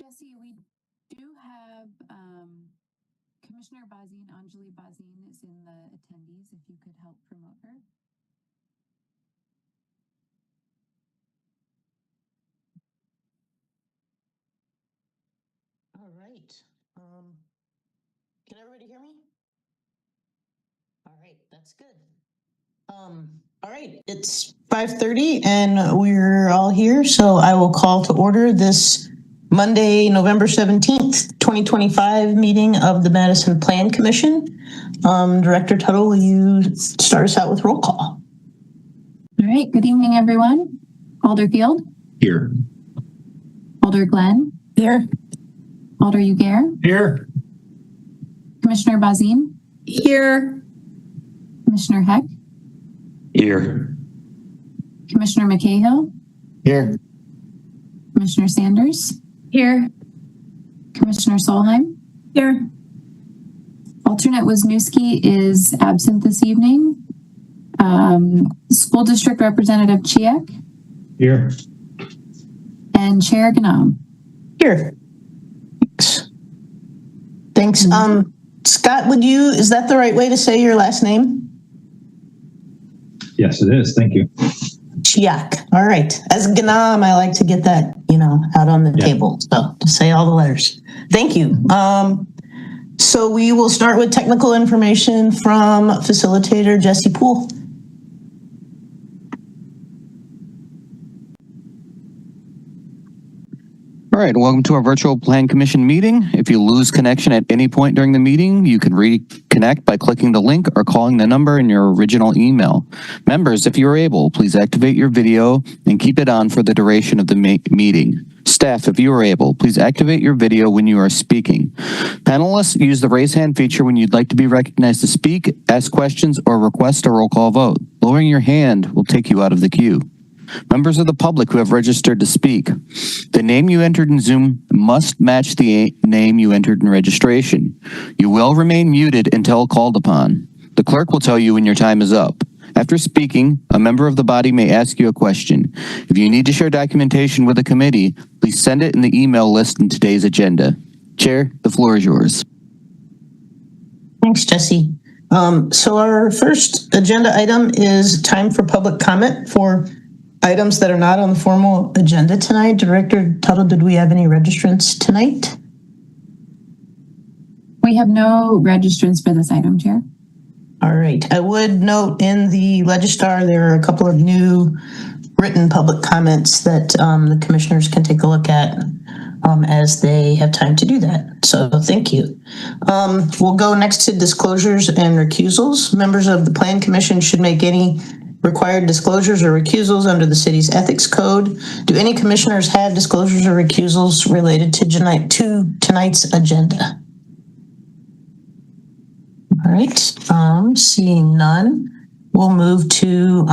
Jesse, we do have Commissioner Bazine, Anjali Bazine is in the attendees, if you could help promote her. All right. Can everybody hear me? All right, that's good. All right, it's 5:30 and we're all here, so I will call to order this Monday, November 17th, 2025 meeting of the Madison Plan Commission. Director Tuttle, will you start us out with roll call? All right, good evening, everyone. Alder Field? Here. Alder Glenn? Here. Alder Ugair? Here. Commissioner Bazine? Here. Commissioner Heck? Here. Commissioner McCahill? Here. Commissioner Sanders? Here. Commissioner Solheim? Here. Alternate Wisniewski is absent this evening. School District Representative Chiek? Here. And Chair Ganam? Here. Thanks. Scott, is that the right way to say your last name? Yes, it is. Thank you. Chiak. All right. As Ganam, I like to get that, out on the table. So to say all the letters. Thank you. So we will start with technical information from facilitator Jesse Poole. All right, welcome to our virtual Plan Commission meeting. If you lose connection at any point during the meeting, you can reconnect by clicking the link or calling the number in your original email. Members, if you are able, please activate your video and keep it on for the duration of the meeting. Staff, if you are able, please activate your video when you are speaking. Panelists, use the raise hand feature when you'd like to be recognized to speak, ask questions, or request a roll call vote. Lowering your hand will take you out of the queue. Members of the public who have registered to speak, the name you entered in Zoom must match the name you entered in registration. You will remain muted until called upon. The clerk will tell you when your time is up. After speaking, a member of the body may ask you a question. If you need to share documentation with the committee, please send it in the email list in today's agenda. Chair, the floor is yours. Thanks, Jesse. So our first agenda item is time for public comment for items that are not on the formal agenda tonight. Director Tuttle, did we have any registrants tonight? We have no registrants for this item, Chair. All right. I would note in the Legistar, there are a couple of new written public comments that the commissioners can take a look at as they have time to do that. So thank you. We'll go next to disclosures and recusals. Members of the Plan Commission should make any required disclosures or recusals under the city's ethics code. Do any commissioners have disclosures or recusals related to tonight's agenda? All right, seeing none, we'll move to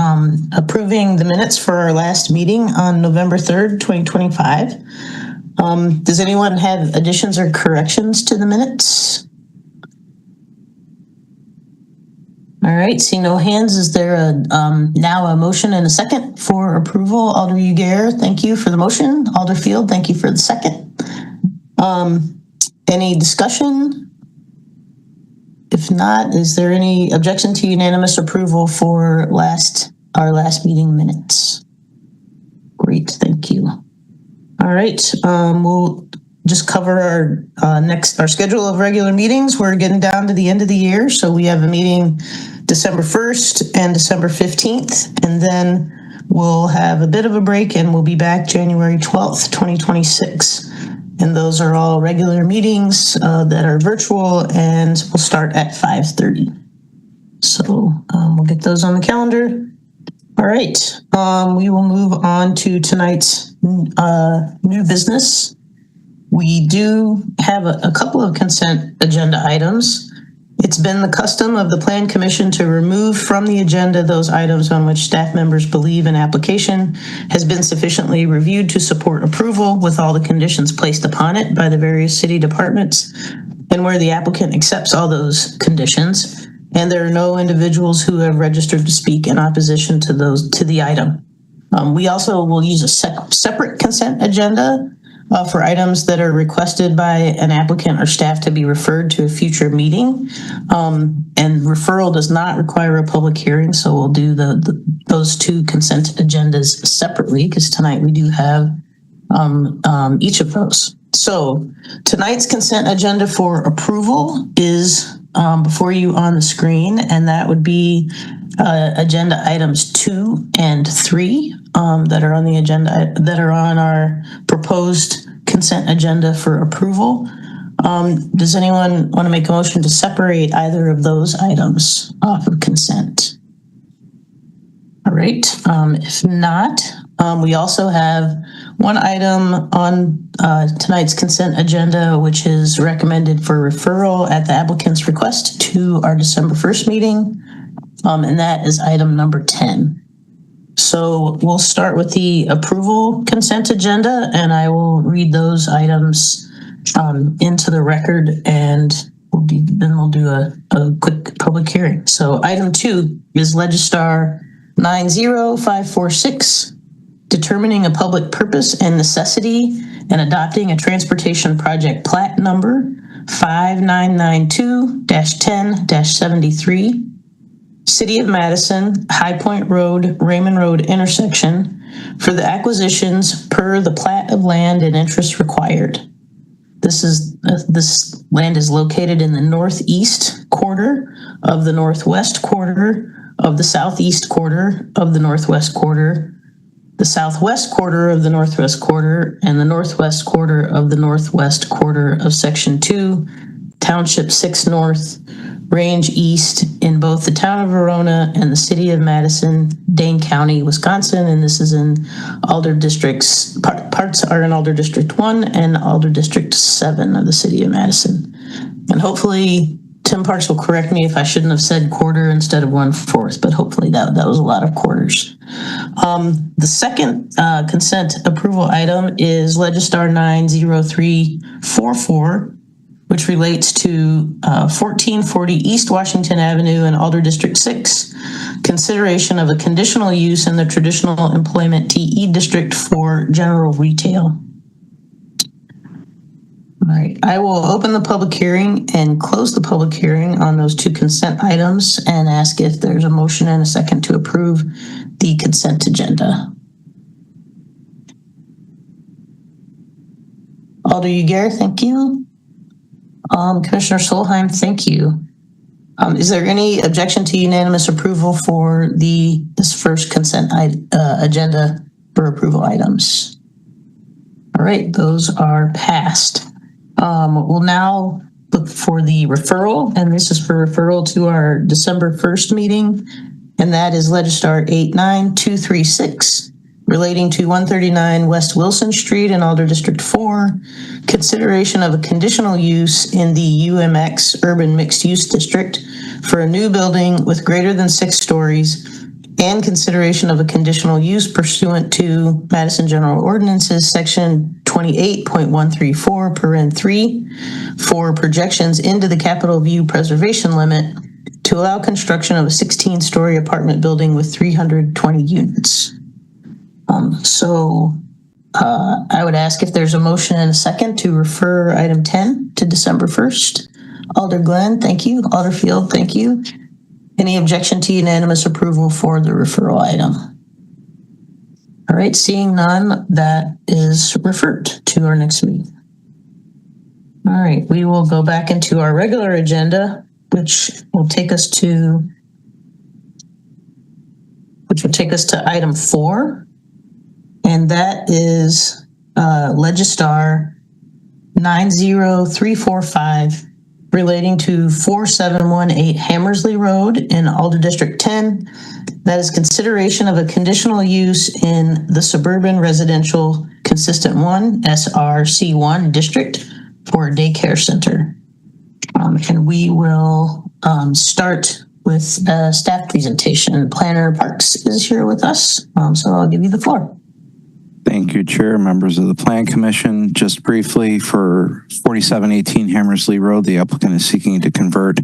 approving the minutes for our last meeting on November 3rd, 2025. Does anyone have additions or corrections to the minutes? All right, see no hands. Is there now a motion and a second for approval? Alder Ugair, thank you for the motion. Alder Field, thank you for the second. Any discussion? If not, is there any objection to unanimous approval for our last meeting minutes? Great, thank you. All right, we'll just cover our schedule of regular meetings. We're getting down to the end of the year, so we have a meeting December 1st and December 15th, and then we'll have a bit of a break and we'll be back January 12th, 2026. And those are all regular meetings that are virtual, and we'll start at 5:30. So we'll get those on the calendar. All right, we will move on to tonight's new business. We do have a couple of consent agenda items. It's been the custom of the Plan Commission to remove from the agenda those items on which staff members believe an application has been sufficiently reviewed to support approval with all the conditions placed upon it by the various city departments, and where the applicant accepts all those conditions, and there are no individuals who have registered to speak in opposition to the item. We also will use a separate consent agenda for items that are requested by an applicant or staff to be referred to a future meeting. And referral does not require a public hearing, so we'll do those two consent agendas separately because tonight we do have each of those. So tonight's consent agenda for approval is before you on the screen, and that would be agenda items 2 and 3 that are on the agenda, that are on our proposed consent agenda for approval. Does anyone want to make a motion to separate either of those items off of consent? All right. If not, we also have one item on tonight's consent agenda, which is recommended for referral at the applicant's request to our December 1st meeting. And that is item number 10. So we'll start with the approval consent agenda, and I will read those items into the record, and then we'll do a quick public hearing. So item 2 is Legistar 90546, determining a public purpose and necessity and adopting a transportation project plat number 5992-10-73, City of Madison, High Point Road, Raymond Road intersection for the acquisitions per the plat of land and interest required. This land is located in the northeast quarter of the northwest quarter of the southeast quarter of the northwest quarter, the southwest quarter of the northwest quarter, and the northwest quarter of the northwest quarter of Section 2, Township 6 North, Range East in both the town of Verona and the city of Madison, Dane County, Wisconsin. And this is in Alder Districts, parts are in Alder District 1 and Alder District 7 of the city of Madison. And hopefully Tim Parks will correct me if I shouldn't have said quarter instead of 1/4, but hopefully that was a lot of quarters. The second consent approval item is Legistar 90344, which relates to 1440 East Washington Avenue in Alder District 6, consideration of a conditional use in the traditional employment TE district for general retail. All right, I will open the public hearing and close the public hearing on those two consent items and ask if there's a motion and a second to approve the consent agenda. Alder Uguer, thank you. Commissioner Solheim, thank you. Is there any objection to unanimous approval for this first consent agenda for approval items? All right, those are passed. We'll now look for the referral, and this is for referral to our December 1st meeting, and that is Legistar 89236. Relating to 139 West Wilson Street in Alder District 4, consideration of a conditional use in the UMX Urban Mixed Use District for a new building with greater than 6 stories, and consideration of a conditional use pursuant to Madison General Ordinances Section 28.134 paren 3 for projections into the Capitol View preservation limit to allow construction of a 16-story apartment building with 320 units. I would ask if there's a motion and a second to refer item 10 to December 1st. Alder Glenn, thank you. Alder Field, thank you. Any objection to unanimous approval for the referral item? All right, seeing none, that is referred to our next meeting. All right, we will go back into our regular agenda, which will take us to item 4. And that is Legistar 90345, relating to 4718 Hammersley Road in Alder District 10. That is consideration of a conditional use in the Suburban Residential Consistent 1, SRC1 district for a daycare center. And we will start with a staff presentation. Planner Parks is here with us, so I'll give you the floor. Thank you, Chair, members of the Plan Commission. Just briefly, for 4718 Hammersley Road, the applicant is seeking to convert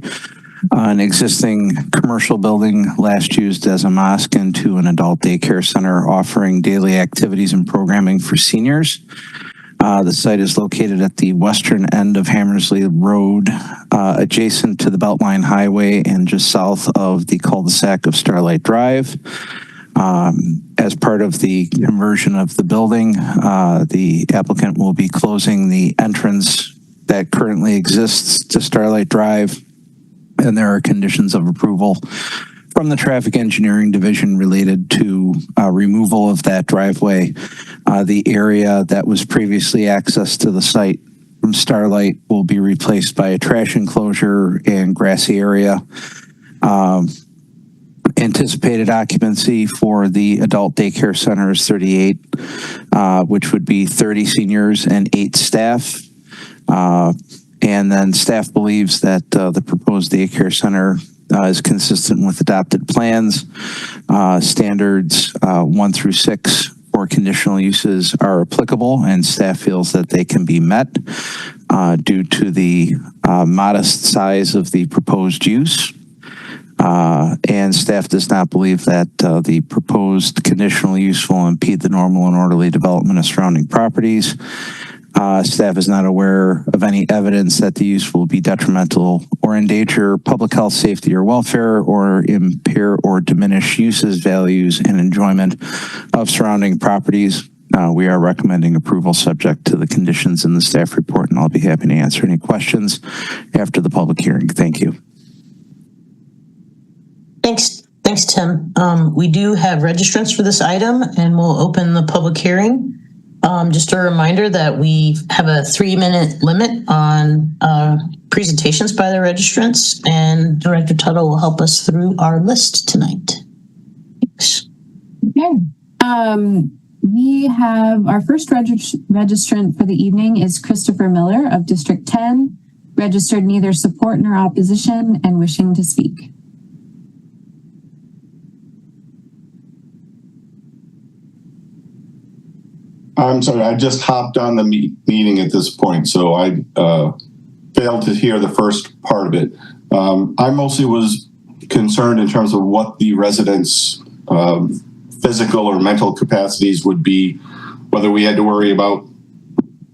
an existing commercial building last used as a mosque into an adult daycare center offering daily activities and programming for seniors. The site is located at the western end of Hammersley Road, adjacent to the Beltline Highway and just south of the cul-de-sac of Starlight Drive. As part of the conversion of the building, the applicant will be closing the entrance that currently exists to Starlight Drive, and there are conditions of approval from the Traffic Engineering Division related to removal of that driveway. The area that was previously accessed to the site from Starlight will be replaced by a trash enclosure and grassy area. Anticipated occupancy for the adult daycare center is 38, which would be 30 seniors and 8 staff. And then staff believes that the proposed daycare center is consistent with adopted plans. Standards 1 through 6 for conditional uses are applicable, and staff feels that they can be met due to the modest size of the proposed use. And staff does not believe that the proposed conditional use will impede the normal and orderly development of surrounding properties. Staff is not aware of any evidence that the use will be detrimental or endanger public health, safety, or welfare, or impair or diminish uses, values, and enjoyment of surrounding properties. We are recommending approval subject to the conditions in the staff report, and I'll be happy to answer any questions after the public hearing. Thank you. Thanks, Tim. We do have registrants for this item, and we'll open the public hearing. Just a reminder that we have a 3-minute limit on presentations by the registrants, and Director Tuttle will help us through our list tonight. Thanks. Okay. We have our first registrant for the evening is Christopher Miller of District 10, registered neither support nor opposition and wishing to speak. I'm sorry, I just hopped on the meeting at this point, so I failed to hear the first part of it. I mostly was concerned in terms of what the residents' physical or mental capacities would be, whether we had to worry about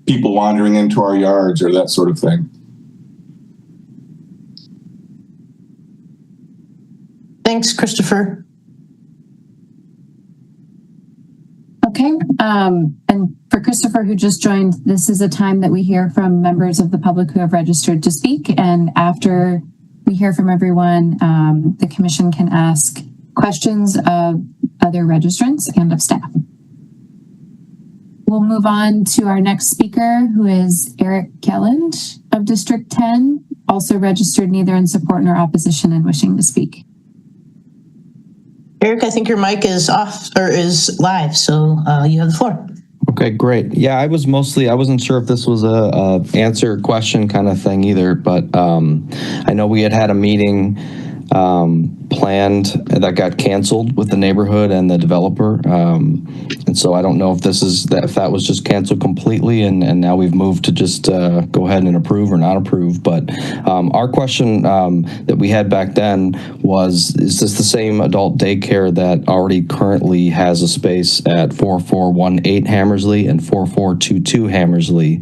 people wandering into our yards or that sort of thing. Thanks, Christopher. Okay, and for Christopher, who just joined, this is a time that we hear from members of the public who have registered to speak, and after we hear from everyone, the commission can ask questions of other registrants and of staff. We'll move on to our next speaker, who is Eric Kelland of District 10, also registered neither in support nor opposition and wishing to speak. Eric, I think your mic is off or is live, so you have the floor. Okay, great. Yeah, I wasn't sure if this was a answer question kind of thing either, but I know we had a meeting planned that got canceled with the neighborhood and the developer. And so I don't know if if that was just canceled completely and now we've moved to just go ahead and approve or not approve. But our question that we had back then was, is this the same adult daycare that already currently has a space at 4418 Hammersley and 4422 Hammersley?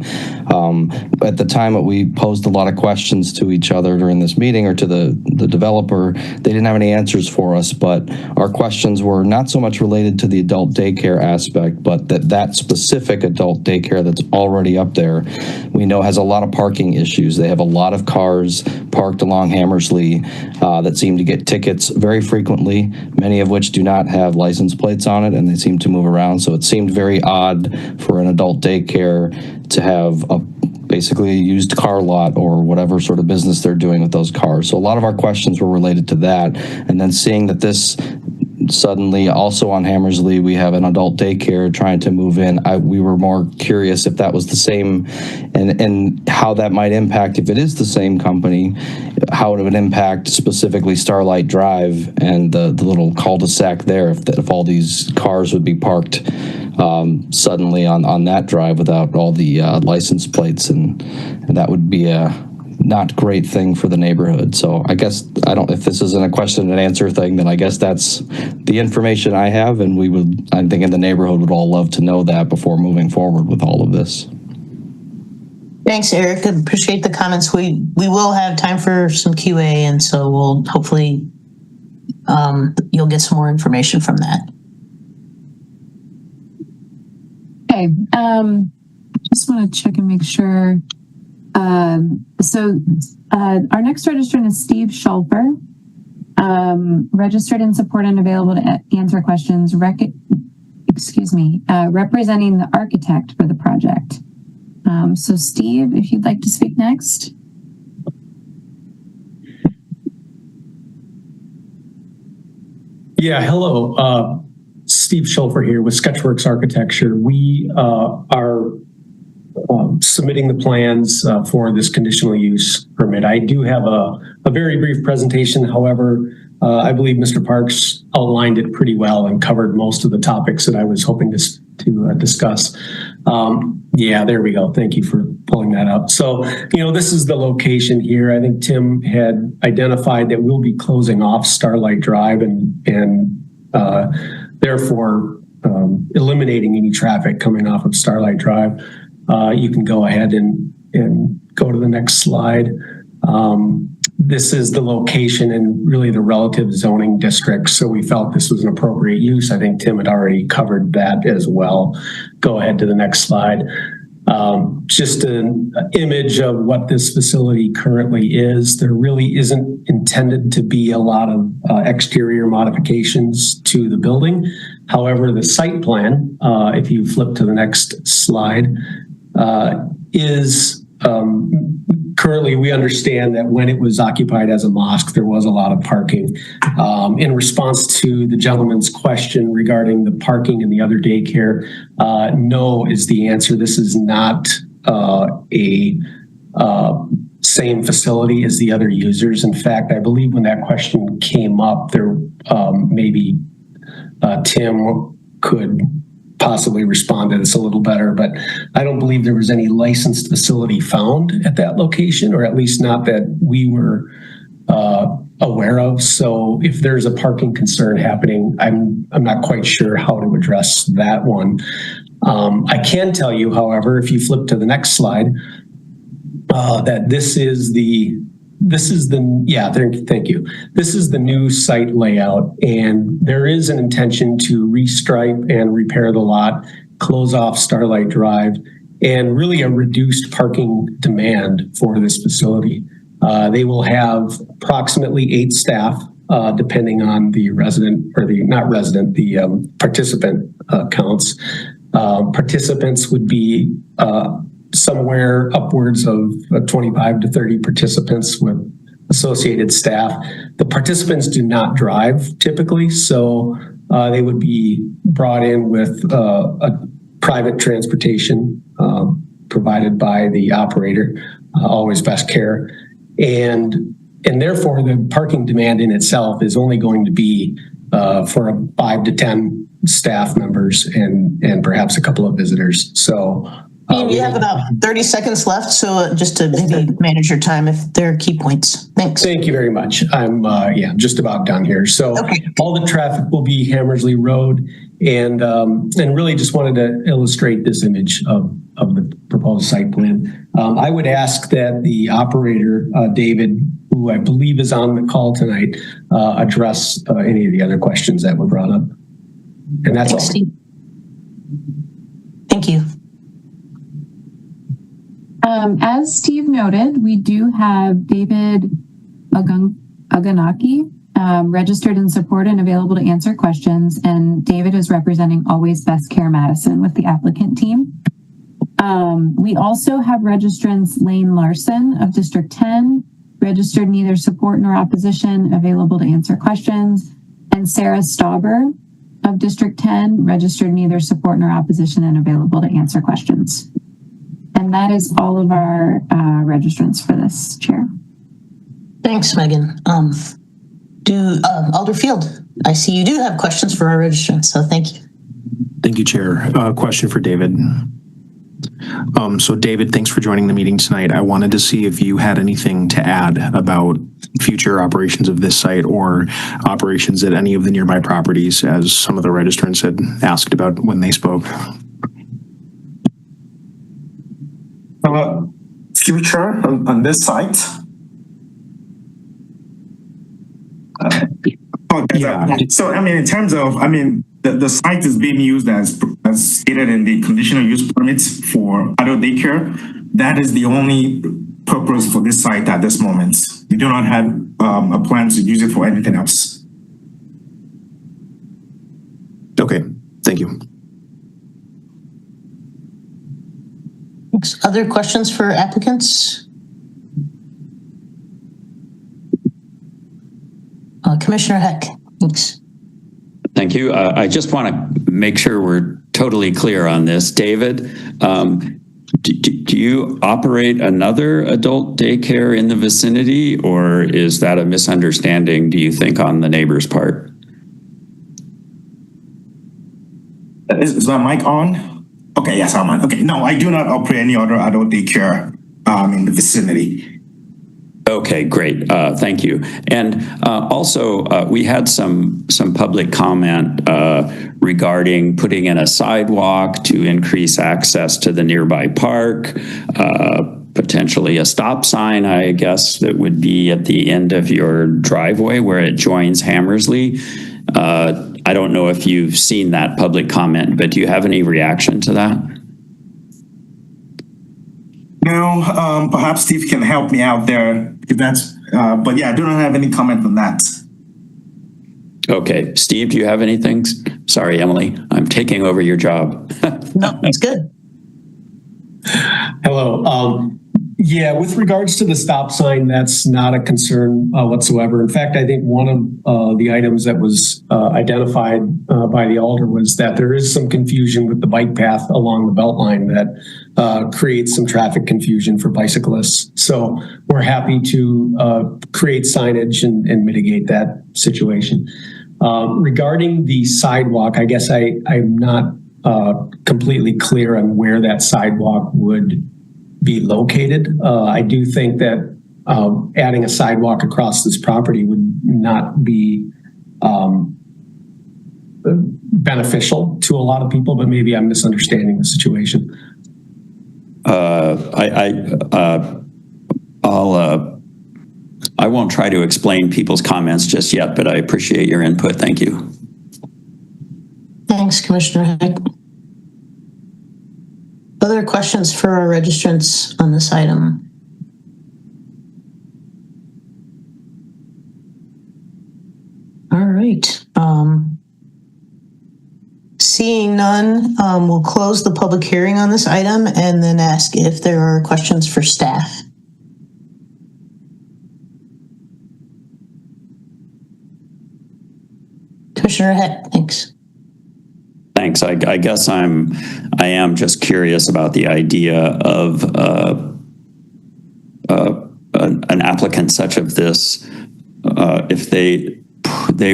At the time that we posed a lot of questions to each other during this meeting or to the developer, they didn't have any answers for us, but our questions were not so much related to the adult daycare aspect, but that specific adult daycare that's already up there, we know has a lot of parking issues. They have a lot of cars parked along Hammersley that seem to get tickets very frequently, many of which do not have license plates on it, and they seem to move around. So it seemed very odd for an adult daycare to have basically a used car lot or whatever sort of business they're doing with those cars. So a lot of our questions were related to that. And then seeing that this suddenly also on Hammersley, we have an adult daycare trying to move in. We were more curious if that was the same and how that might impact, if it is the same company, how it would impact specifically Starlight Drive and the little cul-de-sac there, if all these cars would be parked suddenly on that drive without all the license plates, and that would be a not great thing for the neighborhood. So I guess if this isn't a question and answer thing, then I guess that's the information I have, and I'm thinking the neighborhood would all love to know that before moving forward with all of this. Thanks, Eric. Appreciate the comments. We will have time for some QA, and so we'll hopefully you'll get some more information from that. Okay. Just want to check and make sure. So our next registrant is Steve Schulfer, registered in support and available to answer questions. Representing the architect for the project. So Steve, if you'd like to speak next. Yeah, hello. Steve Schulfer here with Sketchworks Architecture. We are submitting the plans for this conditional use permit. I do have a very brief presentation. However, I believe Mr. Parks outlined it pretty well and covered most of the topics that I was hoping to discuss. Yeah, there we go. Thank you for pulling that up. So, this is the location here. I think Tim had identified that we'll be closing off Starlight Drive and therefore eliminating any traffic coming off of Starlight Drive. You can go ahead and go to the next slide. This is the location and really the relative zoning district. So we felt this was an appropriate use. I think Tim had already covered that as well. Go ahead to the next slide. Just an image of what this facility currently is. There really isn't intended to be a lot of exterior modifications to the building. However, the site plan, if you flip to the next slide, is currently we understand that when it was occupied as a mosque, there was a lot of parking. In response to the gentleman's question regarding the parking and the other daycare, no is the answer. This is not a same facility as the other users. In fact, I believe when that question came up, there maybe Tim could possibly respond to this a little better, but I don't believe there was any licensed facility found at that location, or at least not that we were aware of. So if there's a parking concern happening, I'm not quite sure how to address that one. I can tell you, however, if you flip to the next slide, that thank you. This is the new site layout, and there is an intention to restripe and repair the lot, close off Starlight Drive, and really a reduced parking demand for this facility. They will have approximately 8 staff, depending on the participant counts. Participants would be somewhere upwards of 25 to 30 participants with associated staff. The participants do not drive typically, so they would be brought in with a private transportation provided by the operator, Always Best Care. And therefore the parking demand in itself is only going to be for 5 to 10 staff members and perhaps a couple of visitors. So we have about 30 seconds left, so just to maybe manage your time if there are key points. Thanks. Thank you very much. I'm just about done here. So all the traffic will be Hammersley Road, and really just wanted to illustrate this image of the proposed site plan. I would ask that the operator, David, who I believe is on the call tonight, address any of the other questions that were brought up. And that's all. Steve. Thank you. As Steve noted, we do have David Ogunaki, registered in support and available to answer questions. And David is representing Always Best Care Madison with the applicant team. We also have registrants Lane Larson of District 10, registered neither support nor opposition, available to answer questions. And Sarah Stauber of District 10, registered neither support nor opposition and available to answer questions. And that is all of our registrants for this, Chair. Thanks, Megan. Alder Field, I see you do have questions for our registrants, so thank you. Thank you, Chair. Question for David. So David, thanks for joining the meeting tonight. I wanted to see if you had anything to add about future operations of this site or operations at any of the nearby properties, as some of the registrants had asked about when they spoke. future on this site? Yeah. So, I mean, in terms of, the site is being used as stated in the conditional use permits for adult daycare. That is the only purpose for this site at this moment. We do not have a plan to use it for anything else. Okay, thank you. Thanks. Other questions for applicants? Commissioner Heck, thanks. Thank you. I just want to make sure we're totally clear on this. David, do you operate another adult daycare in the vicinity, or is that a misunderstanding, do you think, on the neighbor's part? Is my mic on? Okay, yes, I'm on. Okay, no, I do not operate any other adult daycare in the vicinity. Okay, great. Thank you. And also, we had some public comment regarding putting in a sidewalk to increase access to the nearby park, potentially a stop sign, I guess, that would be at the end of your driveway where it joins Hammersley. I don't know if you've seen that public comment, but do you have any reaction to that? No, perhaps Steve can help me out there if that's, but yeah, I do not have any comment on that. Okay, Steve, do you have anything? Sorry, Emily, I'm taking over your job. No, that's good. Hello. Yeah, with regards to the stop sign, that's not a concern whatsoever. In fact, I think one of the items that was identified by the alder was that there is some confusion with the bike path along the Beltline that creates some traffic confusion for bicyclists. So we're happy to create signage and mitigate that situation. Regarding the sidewalk, I guess I'm not completely clear on where that sidewalk would be located. I do think that adding a sidewalk across this property would not be beneficial to a lot of people, but maybe I'm misunderstanding the situation. I won't try to explain people's comments just yet, but I appreciate your input. Thank you. Thanks, Commissioner Heck. Other questions for our registrants on this item? All right. Seeing none, we'll close the public hearing on this item and then ask if there are questions for staff. Commissioner Heck, thanks. Thanks. I guess I am just curious about the idea of an applicant such of this, if they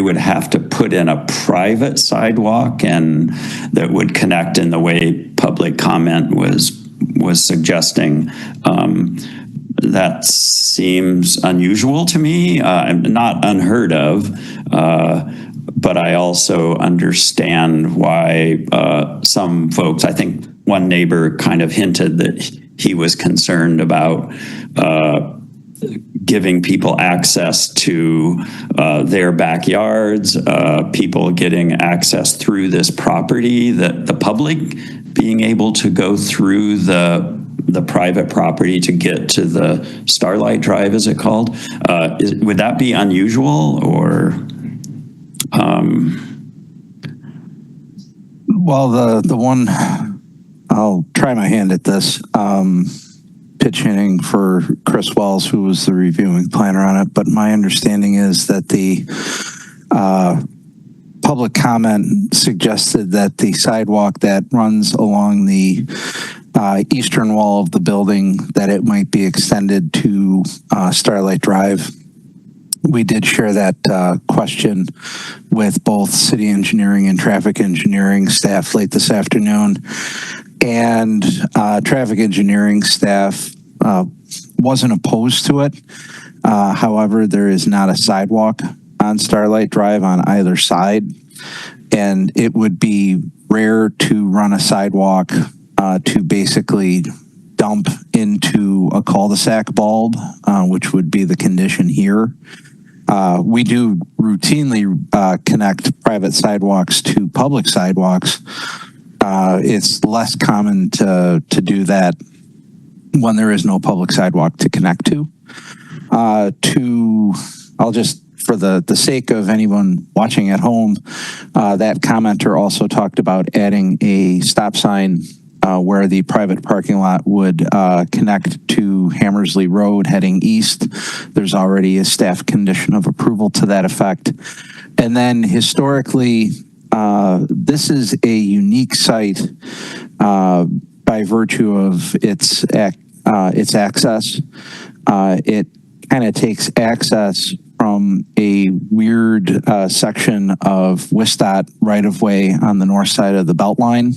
would have to put in a private sidewalk and that would connect in the way public comment was suggesting. That seems unusual to me, not unheard of. But I also understand why some folks, I think one neighbor kind of hinted that he was concerned about giving people access to their backyards, people getting access through this property, that the public being able to go through the private property to get to the Starlight Drive, is it called? Would that be unusual, or? Well, the one, I'll try my hand at this, pitch hitting for Chris Wells, who was the reviewing planner on it, but my understanding is that the public comment suggested that the sidewalk that runs along the eastern wall of the building, that it might be extended to Starlight Drive. We did share that question with both city engineering and traffic engineering staff late this afternoon. And traffic engineering staff wasn't opposed to it. However, there is not a sidewalk on Starlight Drive on either side. And it would be rare to run a sidewalk to basically dump into a cul-de-sac bulb, which would be the condition here. We do routinely connect private sidewalks to public sidewalks. It's less common to do that when there is no public sidewalk to connect to. I'll just, for the sake of anyone watching at home, that commenter also talked about adding a stop sign where the private parking lot would connect to Hammersley Road heading east. There's already a staff condition of approval to that effect. And then historically, this is a unique site by virtue of its access. It kind of takes access from a weird section of WSDOT right-of-way on the north side of the Beltline.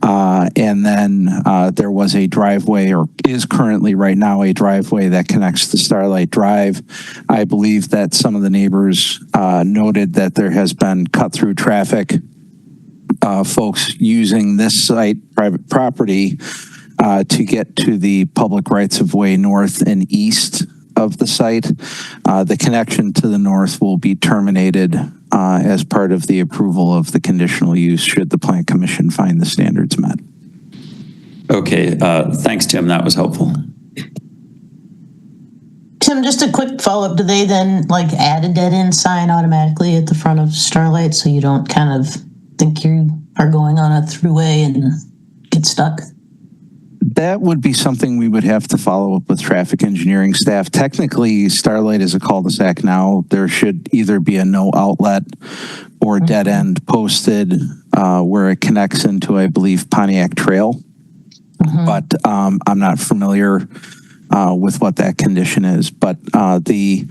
And then there was a driveway, or is currently right now a driveway that connects to Starlight Drive. I believe that some of the neighbors noted that there has been cut-through traffic, folks using this site, private property, to get to the public rights-of-way north and east of the site. The connection to the north will be terminated as part of the approval of the conditional use should the Plan Commission find the standards met. Okay, thanks, Tim. That was helpful. Tim, just a quick follow-up. Do they then like add a dead-end sign automatically at the front of Starlight so you don't kind of think you are going on a throughway and get stuck? That would be something we would have to follow up with traffic engineering staff. Technically, Starlight is a cul-de-sac now. There should either be a no outlet or dead end posted where it connects into, I believe, Pontiac Trail. But I'm not familiar with what that condition is. But the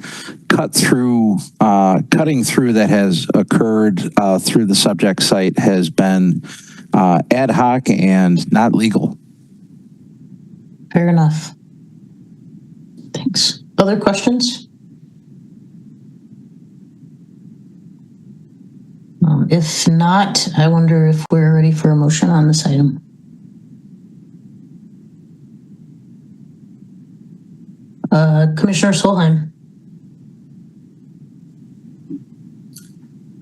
cutting through that has occurred through the subject site has been ad hoc and not legal. Fair enough. Thanks. Other questions? If not, I wonder if we're ready for a motion on this item. Commissioner Solheim.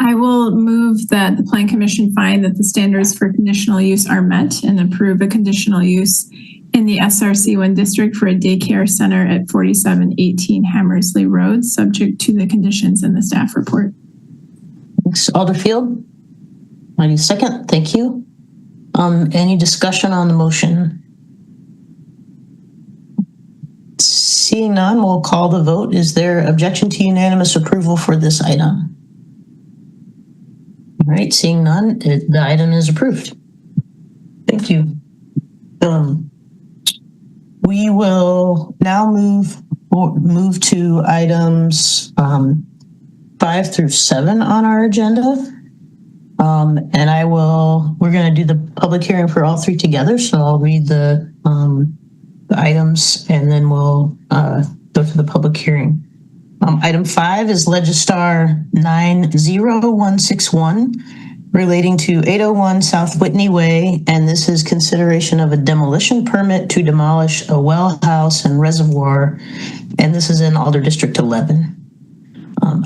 I will move that the Plan Commission find that the standards for conditional use are met and approve a conditional use in the SRC1 district for a daycare center at 4718 Hammersley Road, subject to the conditions in the staff report. Thanks. Alderfield? I need a second. Thank you. Any discussion on the motion? Seeing none, we'll call the vote. Is there objection to unanimous approval for this item? All right, seeing none, the item is approved. Thank you. We will now move to items 5 through 7 on our agenda. And we're going to do the public hearing for all 3 together. So I'll read the items and then we'll go to the public hearing. Item 5 is Legistar 90161 relating to 801 South Whitney Way, and this is consideration of a demolition permit to demolish a well house and reservoir, and this is in Alder District 11.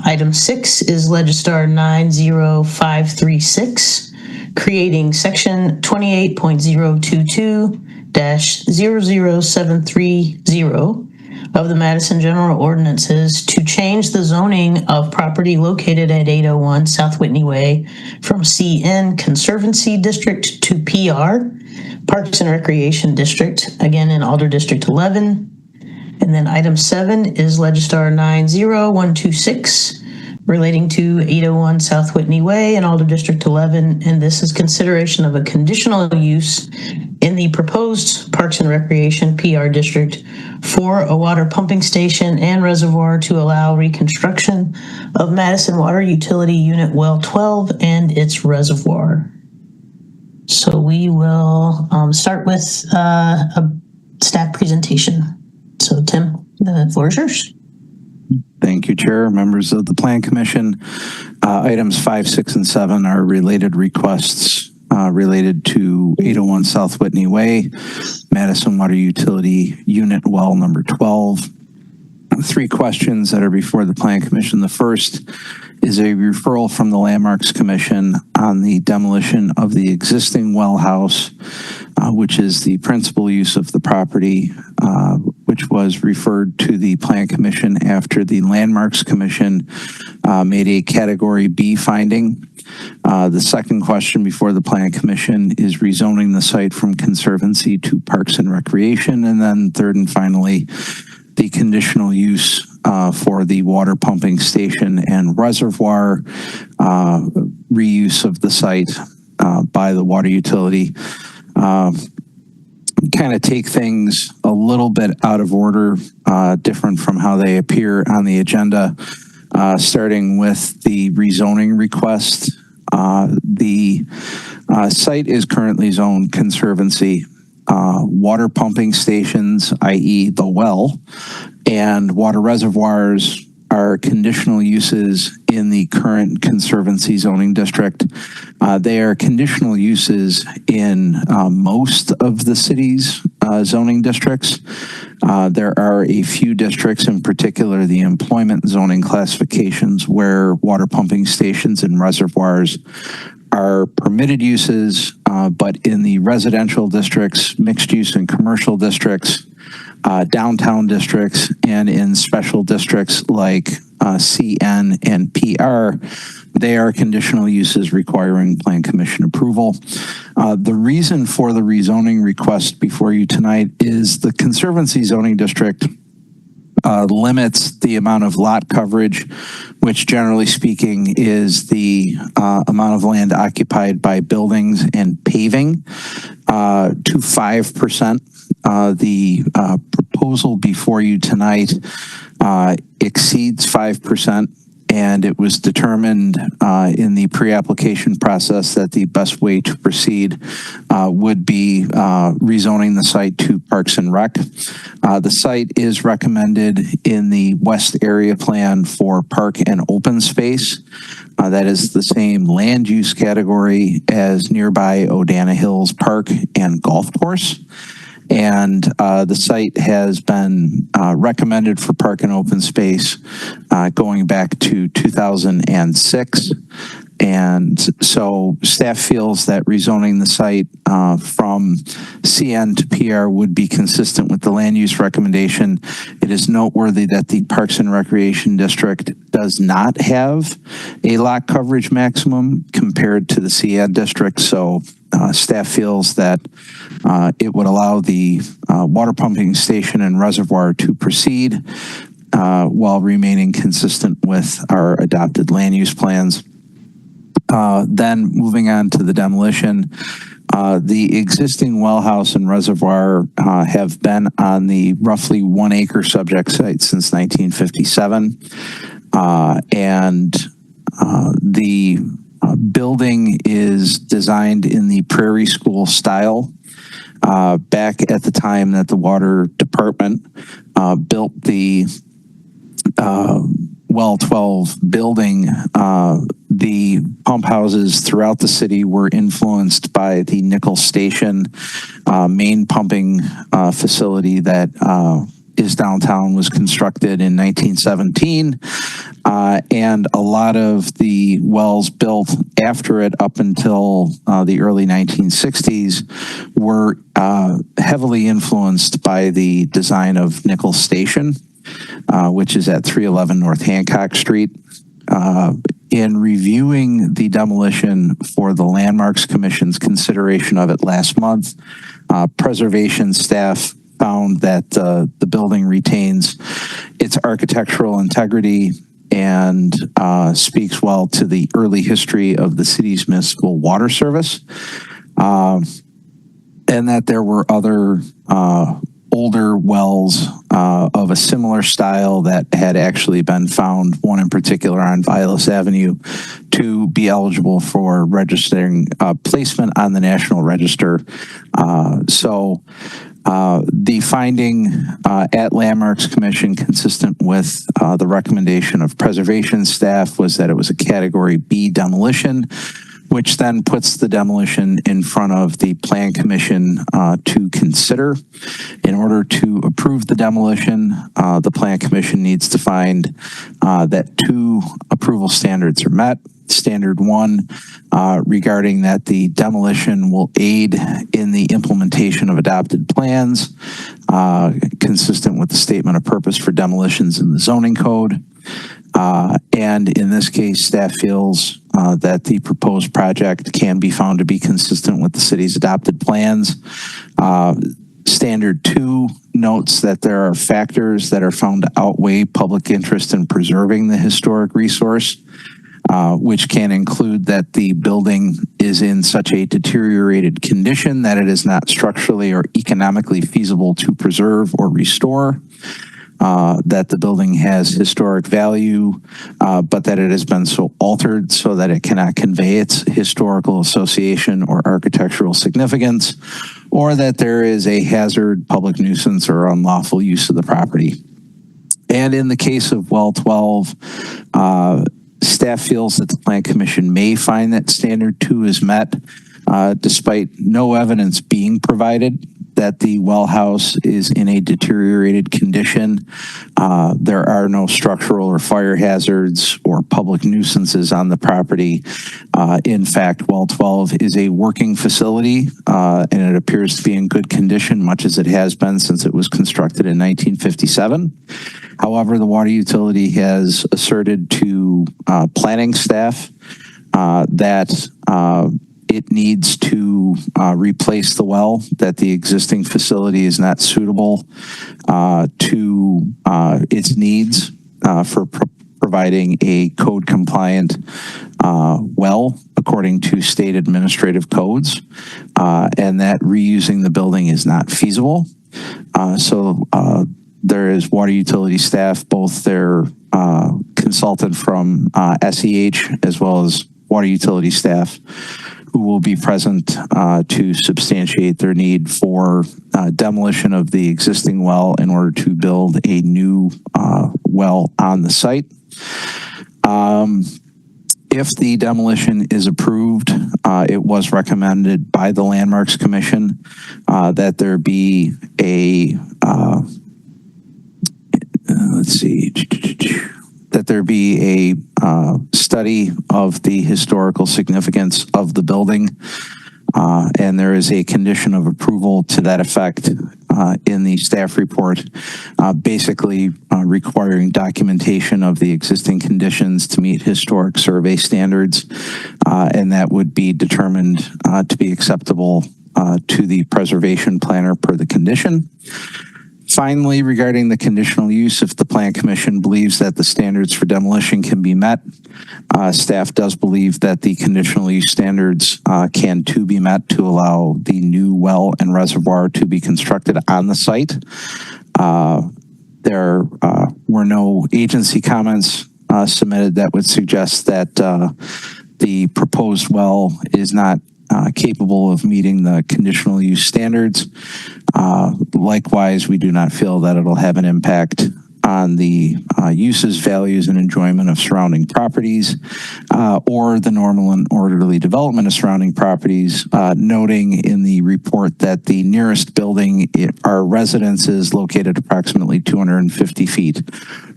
Item 6 is Legistar 90536, creating section 28.022-00730 of the Madison General Ordinances to change the zoning of property located at 801 South Whitney Way from CN Conservancy District to PR, Parks and Recreation District, again in Alder District 11. And then item 7 is Legistar 90126, relating to 801 South Whitney Way in Alder District 11, and this is consideration of a conditional use in the proposed Parks and Recreation PR District for a water pumping station and reservoir to allow reconstruction of Madison Water Utility Unit Well 12 and its reservoir. So we will start with a staff presentation. So Tim, the floor is yours. Thank you, Chair. Members of the Plan Commission. Items 5, 6, and 7 are related requests related to 801 South Whitney Way, Madison Water Utility Unit Well number 12. 3 questions that are before the Plan Commission. The first is a referral from the Landmarks Commission on the demolition of the existing well house, which is the principal use of the property, which was referred to the Plan Commission after the Landmarks Commission made a Category B finding. The second question before the Plan Commission is rezoning the site from Conservancy to Parks and Recreation. And then third and finally, the conditional use for the water pumping station and reservoir reuse of the site by the water utility. Kind of take things a little bit out of order, different from how they appear on the agenda, starting with the rezoning request. The site is currently zoned Conservancy. Water pumping stations, i.e. the well, and water reservoirs are conditional uses in the current Conservancy zoning district. They are conditional uses in most of the city's zoning districts. There are a few districts, in particular the employment zoning classifications, where water pumping stations and reservoirs are permitted uses, but in the residential districts, mixed use and commercial districts, downtown districts, and in special districts like CN and PR, they are conditional uses requiring Plan Commission approval. The reason for the rezoning request before you tonight is the Conservancy zoning district limits the amount of lot coverage, which generally speaking is the amount of land occupied by buildings and paving, to 5%. The proposal before you tonight exceeds 5%, and it was determined in the pre-application process that the best way to proceed would be rezoning the site to Parks and Rec. The site is recommended in the West Area Plan for park and open space. That is the same land use category as nearby Odana Hills Park and Golf Course. And the site has been recommended for park and open space going back to 2006. And so staff feels that rezoning the site from CN to PR would be consistent with the land use recommendation. It is noteworthy that the Parks and Recreation District does not have a lot coverage maximum compared to the CN district. So staff feels that it would allow the water pumping station and reservoir to proceed while remaining consistent with our adopted land use plans. Then moving on to the demolition, the existing well house and reservoir have been on the roughly 1 acre subject site since 1957. The building is designed in the Prairie School style. Back at the time that the water department built the Well 12 building, the pump houses throughout the city were influenced by the Nickel Station main pumping facility that is downtown, was constructed in 1917. And a lot of the wells built after it up until the early 1960s were heavily influenced by the design of Nickel Station, which is at 311 North Hancock Street. In reviewing the demolition for the Landmarks Commission's consideration of it last month, preservation staff found that the building retains its architectural integrity and speaks well to the early history of the city's municipal water service, and that there were other older wells of a similar style that had actually been found, one in particular on Vilas Avenue, to be eligible for registering placement on the National Register. The finding at Landmarks Commission, consistent with the recommendation of preservation staff, was that it was a Category B demolition, which then puts the demolition in front of the Plan Commission to consider. In order to approve the demolition, the Plan Commission needs to find that 2 approval standards are met. Standard 1, regarding that the demolition will aid in the implementation of adopted plans, consistent with the statement of purpose for demolitions in the zoning code. And in this case, staff feels that the proposed project can be found to be consistent with the city's adopted plans. Standard 2 notes that there are factors that are found to outweigh public interest in preserving the historic resource, which can include that the building is in such a deteriorated condition that it is not structurally or economically feasible to preserve or restore, that the building has historic value, but that it has been so altered so that it cannot convey its historical association or architectural significance, or that there is a hazard, public nuisance, or unlawful use of the property. And in the case of Well 12, staff feels that the Plan Commission may find that Standard 2 is met, despite no evidence being provided that the well house is in a deteriorated condition. There are no structural or fire hazards or public nuisances on the property. In fact, Well 12 is a working facility, and it appears to be in good condition, much as it has been since it was constructed in 1957. However, the water utility has asserted to planning staff that it needs to replace the well, that the existing facility is not suitable to its needs for providing a code compliant well according to state administrative codes, and that reusing the building is not feasible. So there is water utility staff, both their consultant from SEH as well as water utility staff, who will be present to substantiate their need for demolition of the existing well in order to build a new well on the site. If the demolition is approved, it was recommended by the Landmarks Commission that there be a, that there be a study of the historical significance of the building. And there is a condition of approval to that effect in the staff report, basically requiring documentation of the existing conditions to meet historic survey standards. And that would be determined to be acceptable to the preservation planner per the condition. Finally, regarding the conditional use, if the Plan Commission believes that the standards for demolition can be met, staff does believe that the conditional use standards can too be met to allow the new well and reservoir to be constructed on the site. There were no agency comments submitted that would suggest that the proposed well is not capable of meeting the conditional use standards. Likewise, we do not feel that it'll have an impact on the uses, values, and enjoyment of surrounding properties, or the normal and orderly development of surrounding properties, noting in the report that the nearest building are residences located approximately 250 feet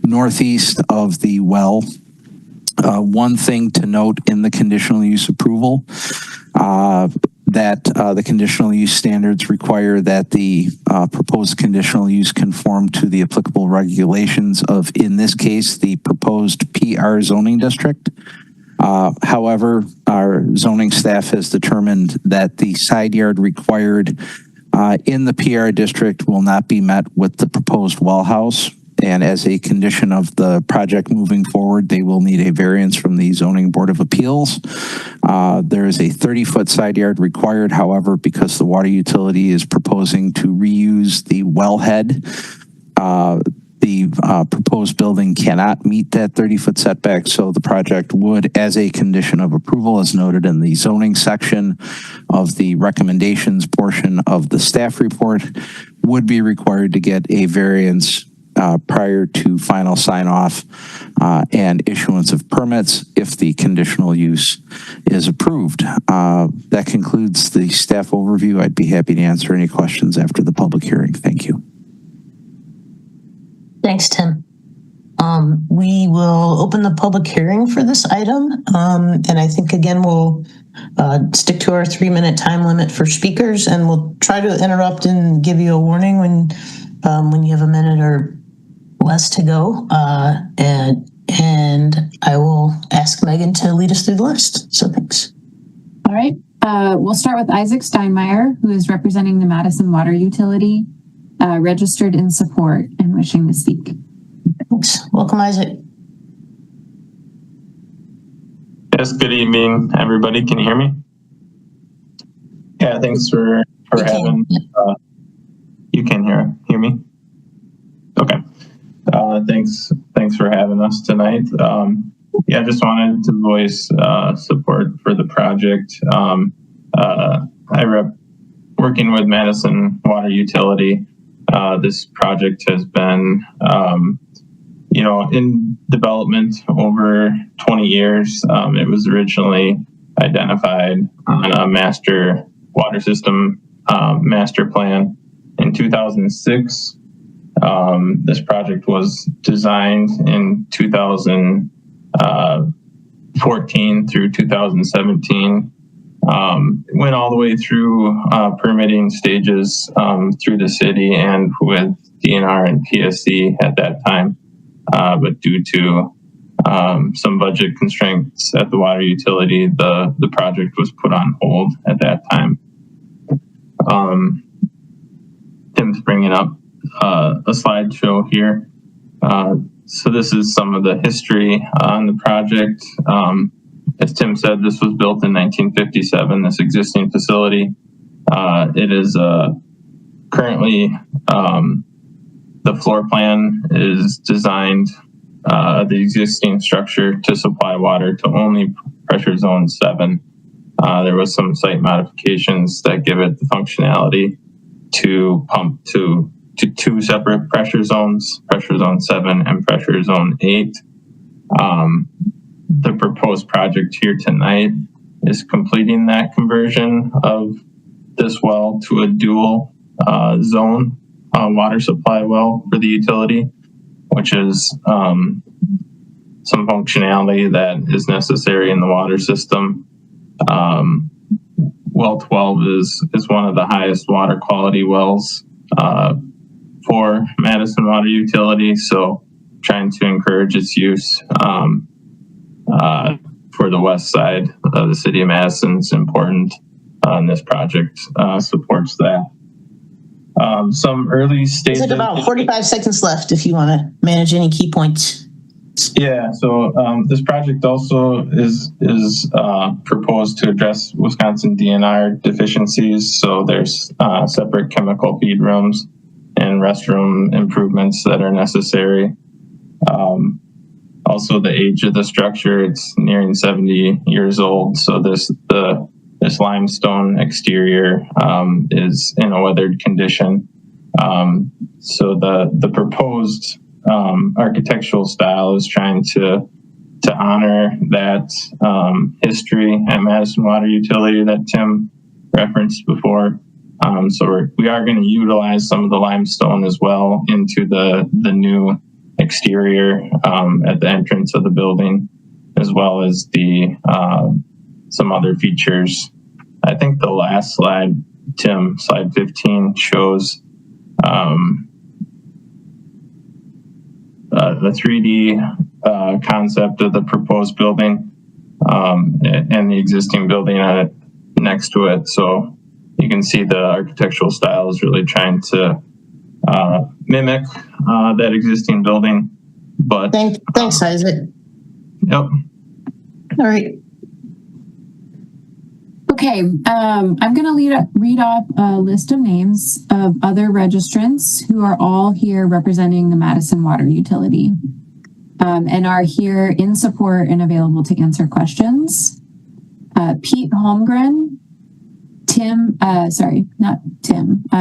northeast of the well. One thing to note in the conditional use approval, that the conditional use standards require that the proposed conditional use conform to the applicable regulations of, in this case, the proposed PR zoning district. However, our zoning staff has determined that the side yard required in the PR district will not be met with the proposed well house. And as a condition of the project moving forward, they will need a variance from the Zoning Board of Appeals. There is a 30-foot side yard required. However, because the water utility is proposing to reuse the wellhead, the proposed building cannot meet that 30-foot setback. So the project would, as a condition of approval, as noted in the zoning section of the recommendations portion of the staff report, would be required to get a variance prior to final sign off and issuance of permits if the conditional use is approved. That concludes the staff overview. I'd be happy to answer any questions after the public hearing. Thank you. Thanks, Tim. We will open the public hearing for this item. And I think, again, we'll stick to our 3-minute time limit for speakers, and we'll try to interrupt and give you a warning when you have a minute or less to go. And I will ask Megan to lead us through the list. So thanks. All right. We'll start with Isaac Steinmeier, who is representing the Madison Water Utility, registered in support and wishing to speak. Thanks. Welcome, Isaac. Yes, good evening, everybody. Can you hear me? Yeah, thanks for having. You can hear me? Okay. Thanks for having us tonight. Yeah, just wanted to voice support for the project. Working with Madison Water Utility. This project has been, in development over 20 years. It was originally identified on a master water system master plan in 2006. This project was designed in 2014 through 2017. Went all the way through permitting stages through the city and with DNR and PSC at that time. But due to some budget constraints at the water utility, the project was put on hold at that time. Tim's bringing up a slideshow here. So this is some of the history on the project. As Tim said, this was built in 1957, this existing facility. It is currently, the floor plan is designed, the existing structure to supply water to only pressure zone 7. There was some site modifications that give it the functionality to pump to 2 separate pressure zones, pressure zone 7 and pressure zone 8. The proposed project here tonight is completing that conversion of this well to a dual zone water supply well for the utility, which is some functionality that is necessary in the water system. Well 12 is one of the highest water quality wells for Madison Water Utility, so trying to encourage its use for the west side of the city of Madison is important, and this project supports that. Some early stages. There's about 45 seconds left if you want to manage any key points. Yeah, so this project also is proposed to address Wisconsin DNR deficiencies. So there's separate chemical feed rooms and restroom improvements that are necessary. Also, the age of the structure, it's nearing 70 years old. So this limestone exterior is in a weathered condition. So the proposed architectural style is trying to honor that history at Madison Water Utility that Tim referenced before. So we are going to utilize some of the limestone as well into the new exterior at the entrance of the building, as well as the some other features. I think the last slide, Tim, slide 15, shows the 3D concept of the proposed building and the existing building next to it. So you can see the architectural style is really trying to mimic that existing building. But thanks, Isaac. Yep. All right. Okay, I'm going to read off a list of names of other registrants who are all here representing the Madison Water Utility and are here in support and available to answer questions. Pete Holmgren,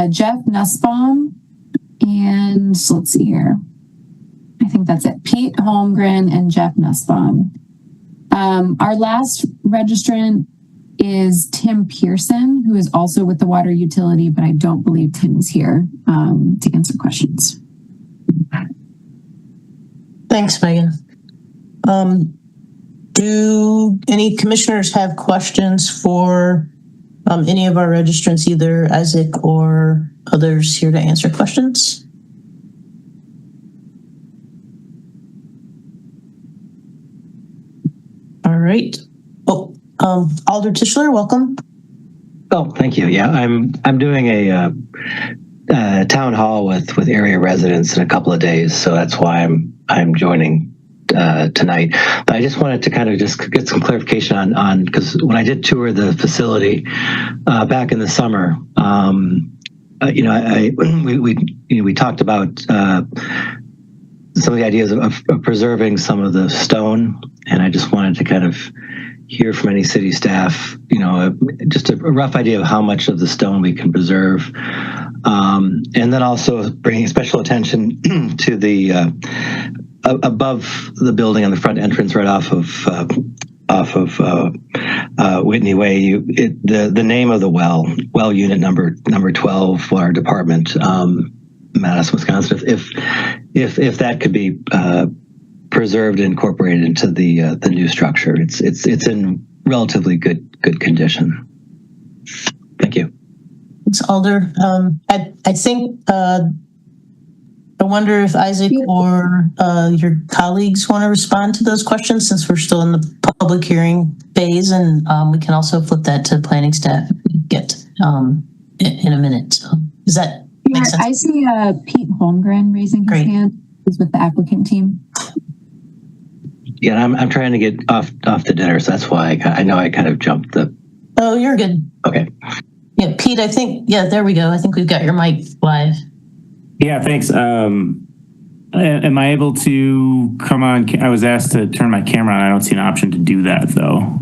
Jeff Nussbaum, and let's see here, I think that's it. Pete Holmgren and Jeff Nussbaum. Our last registrant is Tim Pearson, who is also with the water utility, but I don't believe Tim is here to answer questions. Thanks, Megan. Do any commissioners have questions for any of our registrants, either Isaac or others here to answer questions? All right. Oh, Alder Tischler, welcome. Oh, thank you. Yeah, I'm doing a town hall with area residents in a couple of days, so that's why I'm joining tonight. But I just wanted to kind of just get some clarification on because when I did tour the facility back in the summer, we talked about some of the ideas of preserving some of the stone, and I just wanted to kind of hear from any city staff, just a rough idea of how much of the stone we can preserve. And then also bringing special attention to the above the building on the front entrance right off of Whitney Way, the name of the well unit number 12, water department, Madison, Wisconsin, if that could be preserved and incorporated into the new structure. It's in relatively good condition. Thank you. Thanks, Alder. I think I wonder if Isaac or your colleagues want to respond to those questions, since we're still in the public hearing phase, and we can also flip that to planning staff if we get in a minute. So does that make sense? I see Pete Holmgren raising his hand. He's with the applicant team. Yeah, I'm trying to get off the dinner, so that's why I know I kind of jumped the. Oh, you're good. Okay. Yeah, Pete, I think, there we go. I think we've got your mic live. Yeah, thanks. Am I able to come on? I was asked to turn my camera on. I don't see an option to do that, though.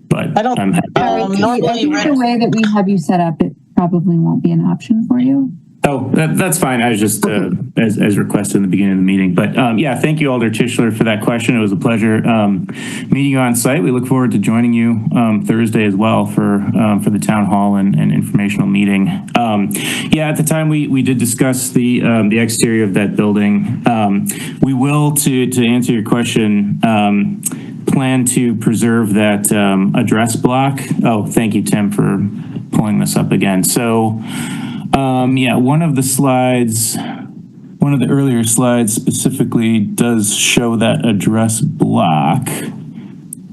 But I don't. I'm happy. I think the way that we have you set up, it probably won't be an option for you. Oh, that's fine. I was just as requested in the beginning of the meeting. But yeah, thank you, Alder Tischler, for that question. It was a pleasure meeting you on site. We look forward to joining you Thursday as well for the town hall and informational meeting. Yeah, at the time we did discuss the exterior of that building. We will, to answer your question, plan to preserve that address block. Oh, thank you, Tim, for pulling this up again. So. Yeah, one of the earlier slides specifically does show that address block.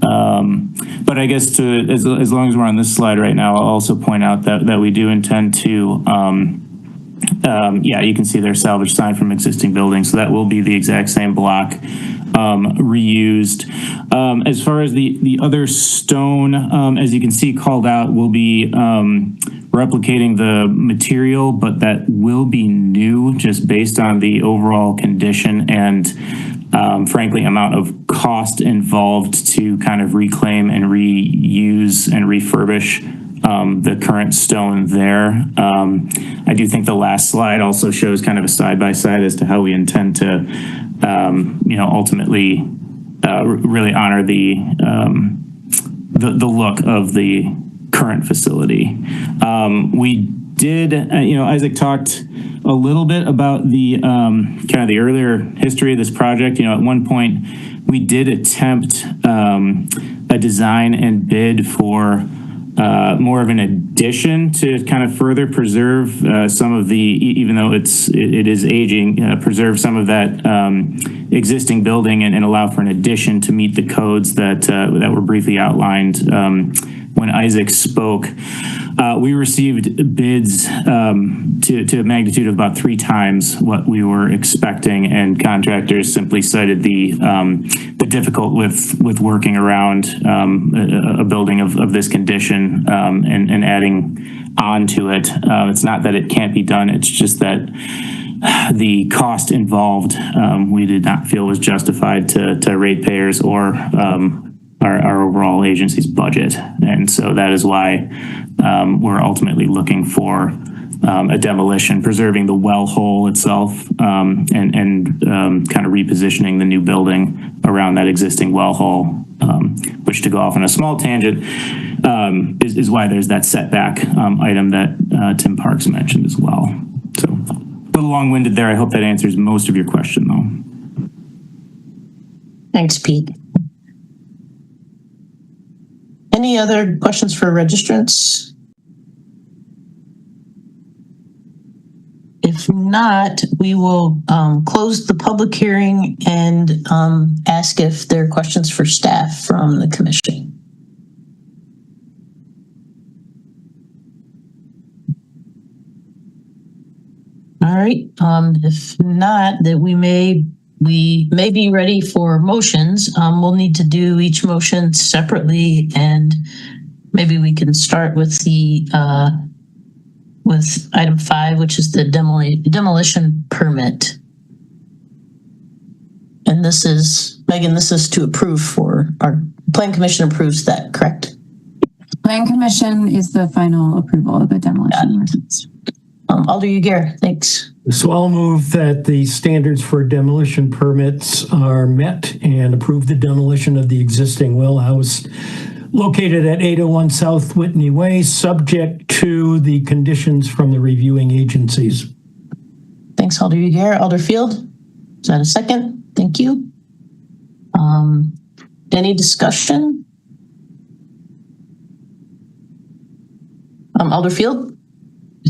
But I guess as long as we're on this slide right now, I'll also point out that we do intend to, yeah, you can see their salvage sign from existing buildings. So that will be the exact same block reused. As far as the other stone, as you can see called out, will be replicating the material, but that will be new just based on the overall condition and frankly amount of cost involved to kind of reclaim and reuse and refurbish the current stone there. I do think the last slide also shows kind of a side-by-side as to how we intend to ultimately really honor the look of the current facility. We did, Isaac talked a little bit about the kind of the earlier history of this project. At one point we did attempt a design and bid for more of an addition to kind of further preserve some of the, even though it is aging, preserve some of that existing building and allow for an addition to meet the codes that were briefly outlined when Isaac spoke. We received bids to a magnitude of about 3 times what we were expecting, and contractors simply cited the difficult with working around a building of this condition and adding on to it. It's not that it can't be done, it's just that the cost involved we did not feel was justified to ratepayers or our overall agency's budget. And so that is why we're ultimately looking for a demolition, preserving the well hole itself, and kind of repositioning the new building around that existing well hole, which, to go off on a small tangent, is why there's that setback item that Tim Parks mentioned as well. So a little long-winded there. I hope that answers most of your question, though. Thanks, Pete. Any other questions for registrants? If not, we will close the public hearing and ask if there are questions for staff from the commission. All right, if not, that we may be ready for motions. We'll need to do each motion separately, and maybe we can start with the with item 5, which is the demolition permit. And this is, Megan, this is to approve for our Plan Commission approves that, correct? Plan Commission is the final approval of the demolition ordinance. Alder Uguer, thanks. So I'll move that the standards for demolition permits are met and approve the demolition of the existing well house located at 801 South Whitney Way, subject to the conditions from the reviewing agencies. Thanks, Alder Uguer. Alder Field, is that a second? Thank you. Any discussion? Alder Field?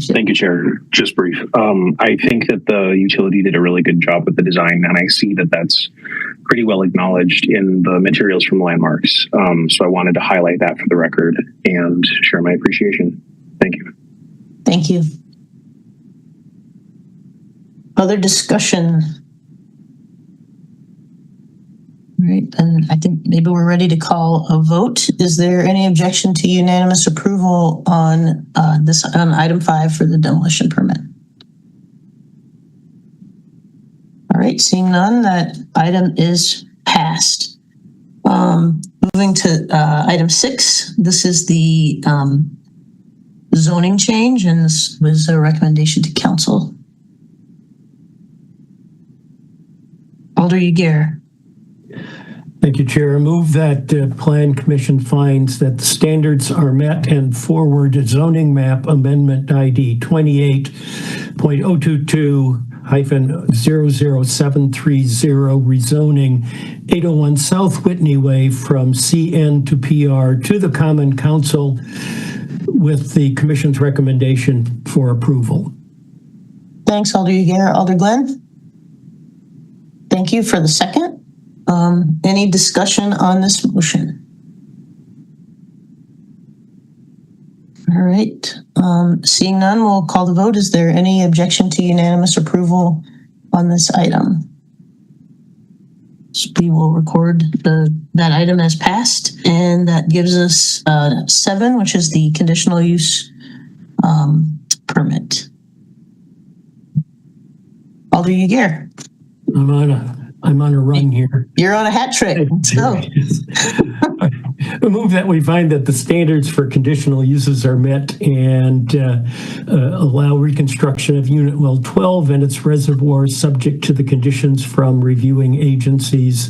Thank you, Chair. Just brief. I think that the utility did a really good job with the design, and I see that that's pretty well acknowledged in the materials from Landmarks. So I wanted to highlight that for the record and share my appreciation. Thank you. Thank you. Other discussion? All right, and I think maybe we're ready to call a vote. Is there any objection to unanimous approval on on item 5 for the demolition permit? All right, seeing none, that item is passed. Moving to item 6, this is the zoning change, and this was a recommendation to council. Alder Uguer. Thank you, Chair. I move that Plan Commission finds that the standards are met and forward zoning map amendment ID 28.022-00730 rezoning 801 South Whitney Way from CN to PR to the Common Council with the Commission's recommendation for approval. Thanks, Alder Uguer. Alder Glenn? Thank you for the second. Any discussion on this motion? All right. Seeing none, we'll call the vote. Is there any objection to unanimous approval on this item? So we will record that item as passed, and that gives us 7, which is the conditional use permit. Alder Uguer. I'm on a run here. You're on a hat trick. So. I move that we find that the standards for conditional uses are met and allow reconstruction of Unit Well 12 and its reservoir subject to the conditions from reviewing agencies.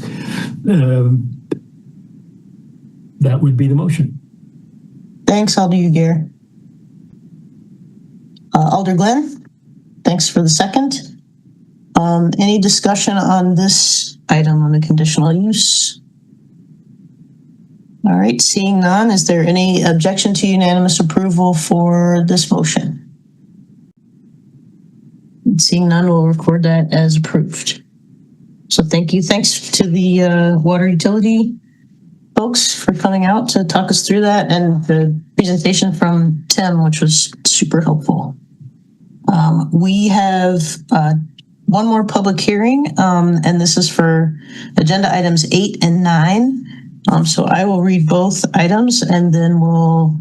That would be the motion. Thanks, Alder Uguer. Alder Glenn, thanks for the second. Any discussion on this item on the conditional use? All right, seeing none, is there any objection to unanimous approval for this motion? Seeing none, we'll record that as approved. So thank you. Thanks to the water utility folks for coming out to talk us through that, and the presentation from Tim, which was super helpful. We have one more public hearing, and this is for agenda items 8 and 9. So I will read both items and then we'll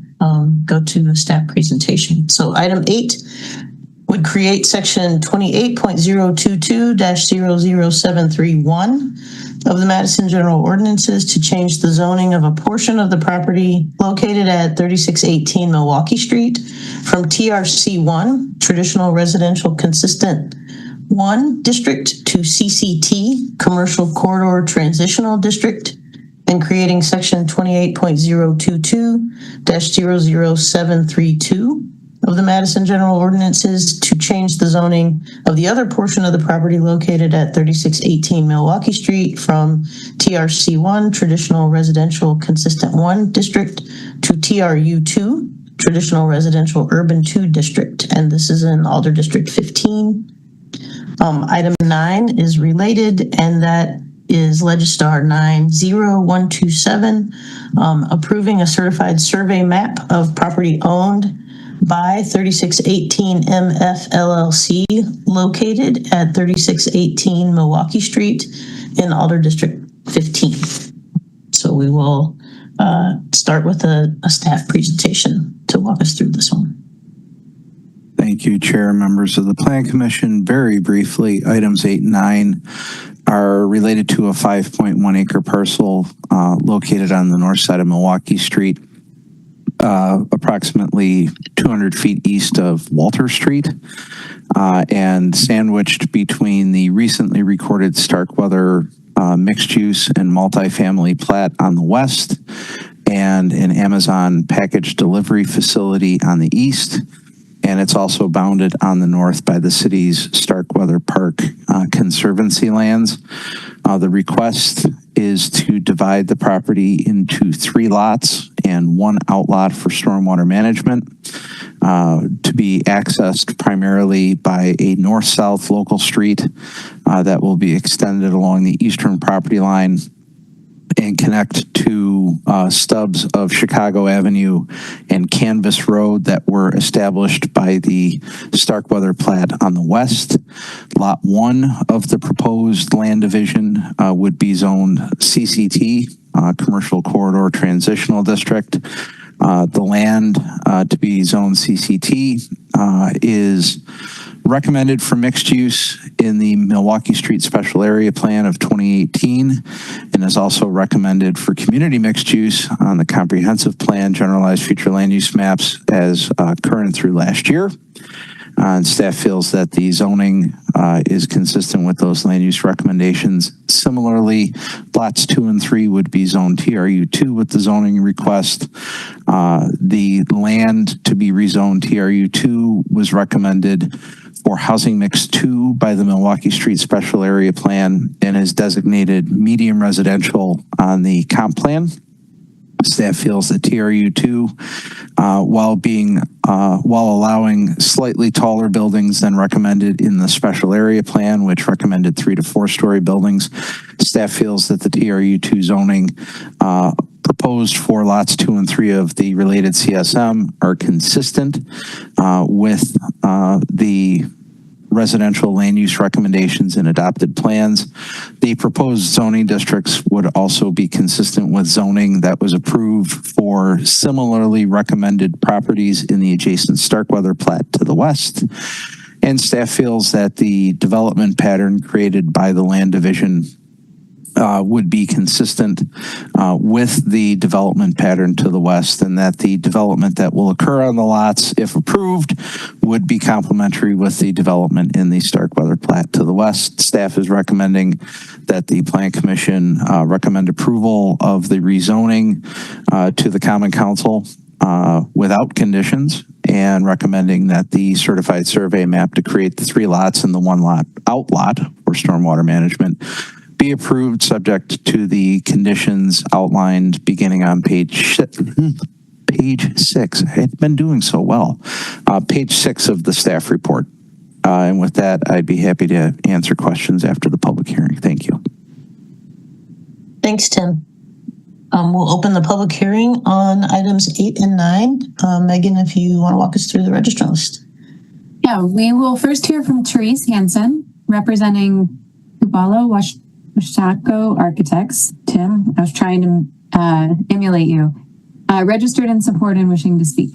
go to the staff presentation. So item 8 would create section 28.022-00731. of the Madison General Ordinances to change the zoning of a portion of the property located at 3618 Milwaukee Street from TRC1, Traditional Residential Consistent 1 District, to CCT, Commercial Corridor Transitional District, and creating section 28.022-00732 of the Madison General Ordinances to change the zoning of the other portion of the property located at 3618 Milwaukee Street from TRC1, Traditional Residential Consistent 1 District, to TRU2, Traditional Residential Urban 2 District, and this is in Alder District 15. Item 9 is related, and that is Legistar 90127, approving a certified survey map of property owned by 3618 MF LLC located at 3618 Milwaukee Street in Alder District 15. So we will start with a staff presentation to walk us through this one. Thank you, Chair, members of the Plan Commission. Very briefly, items 8 and 9 are related to a 5.1 acre parcel located on the north side of Milwaukee Street, approximately 200 feet east of Walter Street, and sandwiched between the recently recorded Starkweather mixed use and multifamily plat on the west and an Amazon package delivery facility on the east. And it's also bounded on the north by the city's Starkweather Park Conservancy lands. The request is to divide the property into 3 lots and 1 outlot for stormwater management to be accessed primarily by a north-south local street that will be extended along the eastern property line and connect to stubs of Chicago Avenue and Canvas Road that were established by the Starkweather plat on the west. Lot 1 of the proposed land division would be zoned CCT, Commercial Corridor Transitional District. The land to be zoned CCT is recommended for mixed use in the Milwaukee Street Special Area Plan of 2018 and is also recommended for community mixed use on the Comprehensive Plan Generalized Future Land Use Maps as current through last year. And staff feels that the zoning is consistent with those land use recommendations. Similarly, lots 2 and 3 would be zoned TRU2 with the zoning request. The land to be rezoned TRU2 was recommended for housing mix 2 by the Milwaukee Street Special Area Plan and is designated medium residential on the comp plan. Staff feels that TRU2, while allowing slightly taller buildings than recommended in the special area plan, which recommended 3 to 4 story buildings, staff feels that the TRU2 zoning proposed for lots 2 and 3 of the related CSM are consistent with the residential land use recommendations and adopted plans. The proposed zoning districts would also be consistent with zoning that was approved for similarly recommended properties in the adjacent Starkweather plat to the west. And staff feels that the development pattern created by the land division would be consistent with the development pattern to the west, and that the development that will occur on the lots, if approved, would be complementary with the development in the Starkweather plat to the west. Staff is recommending that the Plan Commission recommend approval of the rezoning to the Common Council without conditions, and recommending that the certified survey map to create the 3 lots and the 1 lot outlot for stormwater management be approved, subject to the conditions outlined beginning on page 6. I've been doing so well. Page 6 of the staff report. And with that, I'd be happy to answer questions after the public hearing. Thank you. Thanks, Tim. We'll open the public hearing on items 8 and 9. Megan, if you want to walk us through the registrant list. Yeah, we will first hear from Therese Hansen, representing Kubalo Washako Architects. Tim, I was trying to emulate you. Registered in support and wishing to speak.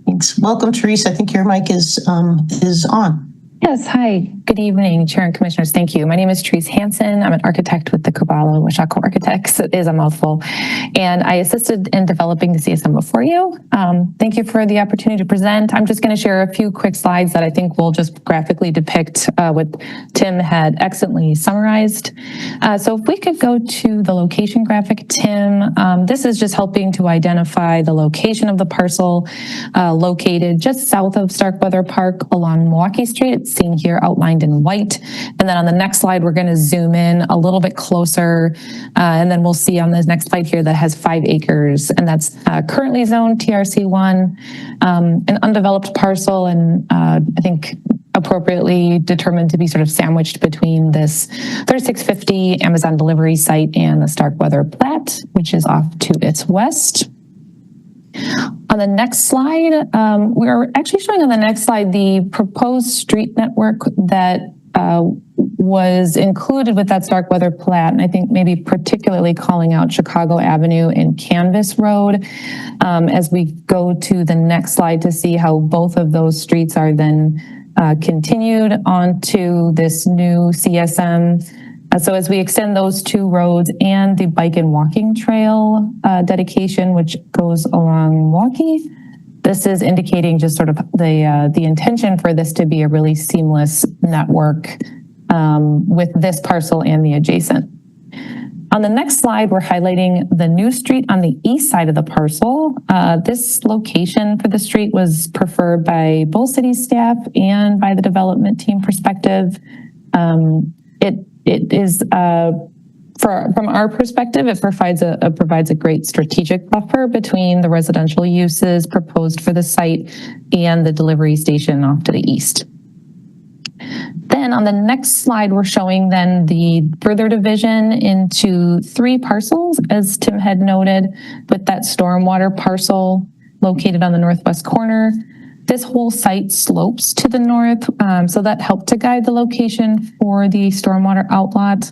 Thanks. Welcome, Therese. I think your mic is on. Yes, hi. Good evening, Chair and Commissioners. Thank you. My name is Therese Hansen. I'm an architect with the Caballo Washako Architects. It is a mouthful. And I assisted in developing the CSM before you. Thank you for the opportunity to present. I'm just going to share a few quick slides that I think will just graphically depict what Tim had excellently summarized. So if we could go to the location graphic, Tim, this is just helping to identify the location of the parcel located just south of Starkweather Park along Milwaukee Street. It's seen here outlined in white. And then on the next slide, we're going to zoom in a little bit closer. And then we'll see on the next slide here that has 5 acres. And that's currently zoned TRC1, an undeveloped parcel. And I think appropriately determined to be sort of sandwiched between this 3650 Amazon delivery site and the Starkweather plat, which is off to its west. On the next slide, we're actually showing on the next slide the proposed street network that was included with that Starkweather plat, and I think maybe particularly calling out Chicago Avenue and Canvas Road as we go to the next slide to see how both of those streets are then continued onto this new CSM. So as we extend those 2 roads and the bike and walking trail dedication, which goes along Milwaukee, this is indicating just sort of the intention for this to be a really seamless network with this parcel and the adjacent. On the next slide, we're highlighting the new street on the east side of the parcel. This location for the street was preferred by both city staff and by the development team perspective. It is, from our perspective, it provides a great strategic buffer between the residential uses proposed for the site and the delivery station off to the east. Then on the next slide, we're showing then the further division into 3 parcels, as Tim had noted, with that stormwater parcel located on the northwest corner. This whole site slopes to the north, so that helped to guide the location for the stormwater outlot.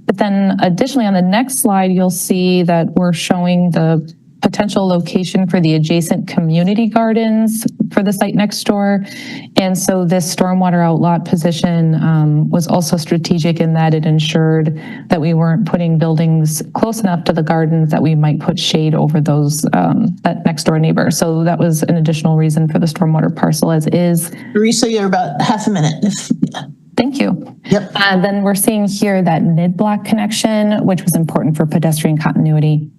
But then additionally on the next slide, you'll see that we're showing the potential location for the adjacent community gardens for the site next door. And so this stormwater outlot position was also strategic in that it ensured that we weren't putting buildings close enough to the gardens that we might put shade over those, that next door neighbor. So that was an additional reason for the stormwater parcel as is. Teresa, you're about half a minute. Thank you. Yep. Then we're seeing here that mid-block connection, which was important for pedestrian continuity.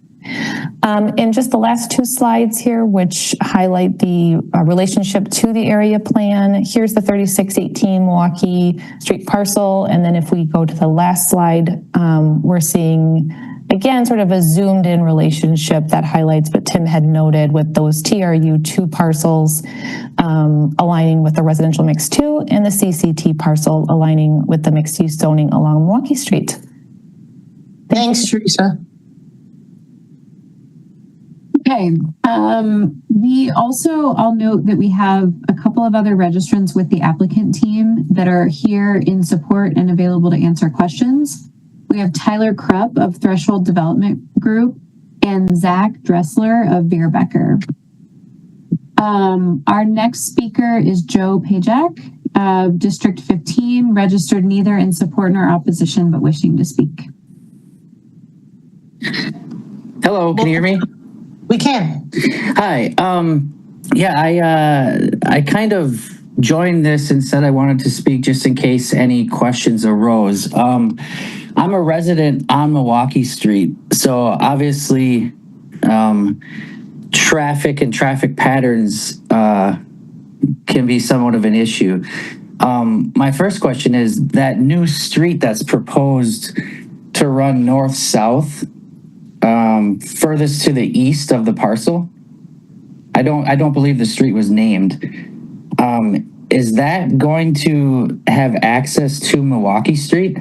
And just the last 2 slides here, which highlight the relationship to the area plan. Here's the 3618 Milwaukee Street parcel. And then if we go to the last slide, we're seeing, again, sort of a zoomed in relationship that highlights what Tim had noted with those TRU2 parcels aligning with the residential mix 2 and the CCT parcel aligning with the mixed use zoning along Milwaukee Street. Thanks, Teresa. Okay. I'll note that we have a couple of other registrants with the applicant team that are here in support and available to answer questions. We have Tyler Krupp of Threshold Development Group and Zach Dressler of Beerbecker. Our next speaker is Joe Pajak of District 15, registered neither in support nor opposition, but wishing to speak. Hello, can you hear me? We can. Hi. I kind of joined this and said I wanted to speak just in case any questions arose. I'm a resident on Milwaukee Street, so obviously traffic and traffic patterns can be somewhat of an issue. My first question is that new street that's proposed to run north-south, furthest to the east of the parcel. I don't believe the street was named. Is that going to have access to Milwaukee Street?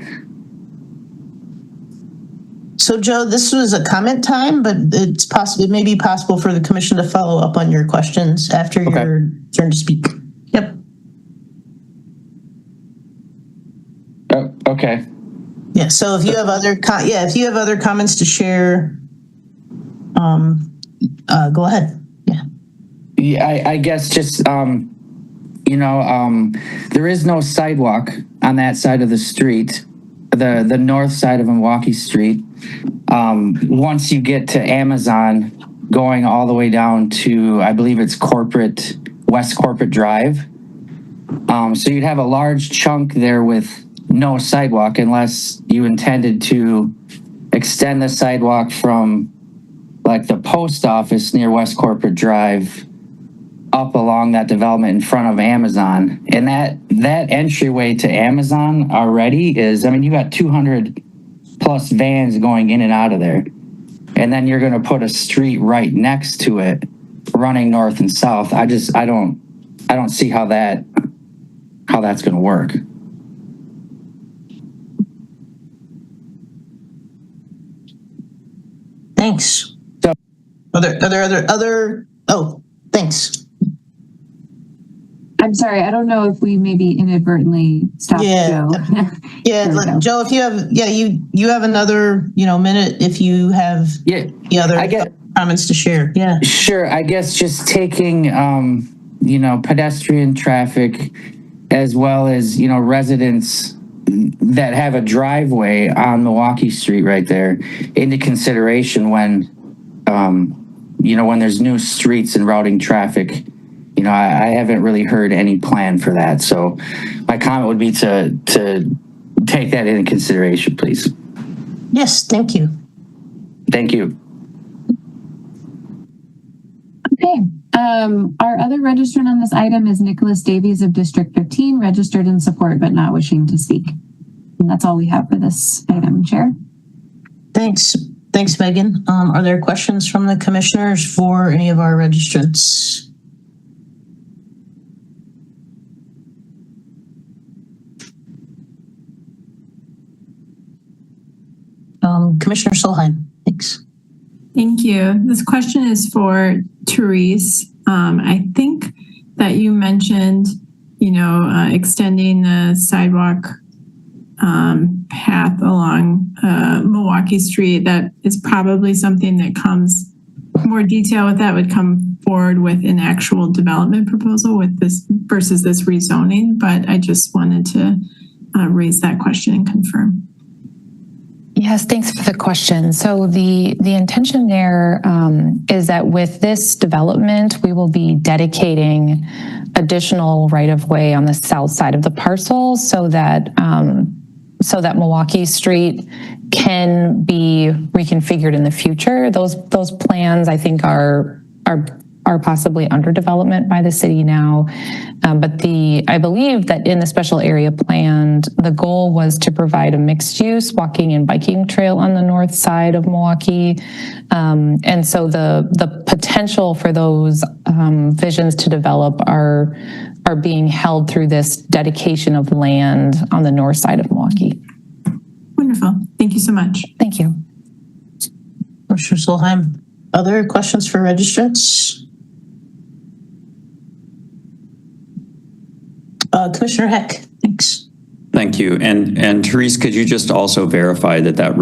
So, Joe, this was a comment time, but it's possible. It may be possible for the commission to follow up on your questions after your turn to speak. Yep. Oh, okay. Yeah. So, if you have other comments to share, go ahead. Yeah. Yeah. I guess just there is no sidewalk on that side of the street, the north side of Milwaukee Street. Once you get to Amazon, going all the way down to, I believe it's West Corporate Drive. So you'd have a large chunk there with no sidewalk unless you intended to extend the sidewalk from like the post office near West Corporate Drive up along that development in front of Amazon. And that entryway to Amazon already is, you got 200 plus vans going in and out of there. And then you're going to put a street right next to it running north and south. I don't see how that's going to work. Thanks. Thanks. I'm sorry. I don't know if we maybe inadvertently stopped Joe. Joe, if you have, you have another, minute if you have other comments to share. Yeah. Sure. I guess just taking, pedestrian traffic as well as, residents that have a driveway on Milwaukee Street right there into consideration when, when there's new streets and routing traffic. I haven't really heard any plan for that. So my comment would be to take that into consideration, please. Yes, thank you. Thank you. Okay. Our other registrant on this item is Nicholas Davies of District 15, registered in support but not wishing to speak. And that's all we have for this item, Chair. Thanks, Megan. Are there questions from the commissioners for any of our registrants? Commissioner Solheim, thanks. Thank you. This question is for Therese. I think that you mentioned, extending the sidewalk path along Milwaukee Street. That is probably something that comes, more detail with that would come forward with an actual development proposal with this versus this rezoning. But I just wanted to raise that question and confirm. Yes, thanks for the question. So the intention there is that with this development, we will be dedicating additional right-of-way on the south side of the parcel so that Milwaukee Street can be reconfigured in the future. Those plans, I think, are possibly under development by the city now. But I believe that in the special area plan, the goal was to provide a mixed use walking and biking trail on the north side of Milwaukee. And so the potential for those visions to develop are being held through this dedication of land on the north side of Milwaukee. Wonderful. Thank you so much. Thank you. Commissioner Solheim, other questions for registrants? Commissioner Heck, thanks. Thank you. And Therese, could you just also verify that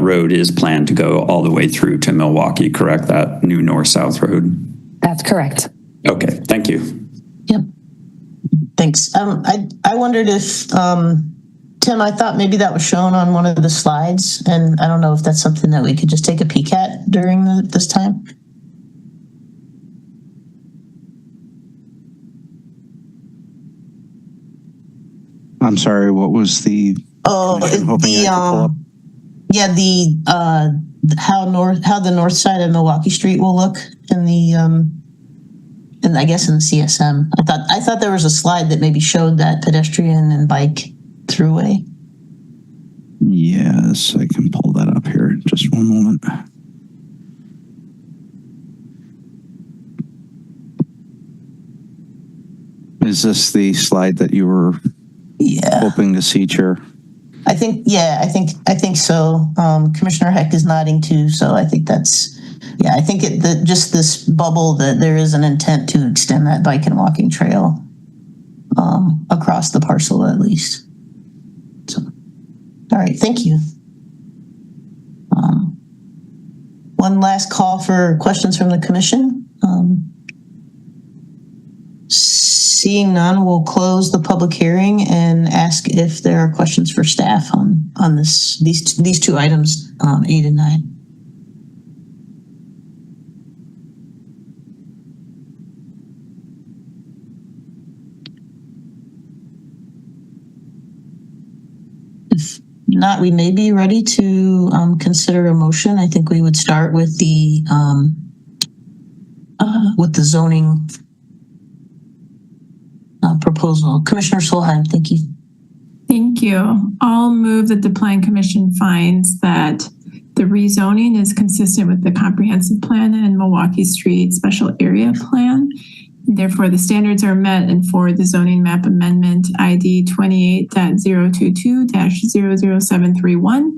road is planned to go all the way through to Milwaukee, correct? That new north-south road? That's correct. Okay, thank you. Yep. Thanks. I wondered if, Tim, I thought maybe that was shown on one of the slides, and I don't know if that's something that we could just take a peek at during this time. I'm sorry, what was the? Oh, how the north side of Milwaukee Street will look in the and I guess in the CSM. I thought there was a slide that maybe showed that pedestrian and bike throughway. Yes, I can pull that up here. Just one moment. Is this the slide that you were hoping to see, Chair? I think so. Commissioner Heck is nodding too, so I think that's, I think just this bubble that there is an intent to extend that bike and walking trail across the parcel at least. So, all right, thank you. One last call for questions from the commission. Seeing none, we'll close the public hearing and ask if there are questions for staff on these two items, 8 and 9. If not, we may be ready to consider a motion. I think we would start with the zoning proposal. Commissioner Solheim, thank you. Thank you. I'll move that the Plan Commission finds that the rezoning is consistent with the comprehensive plan and Milwaukee Street special area plan. Therefore, the standards are met, and for the zoning map amendment ID 28.022-00731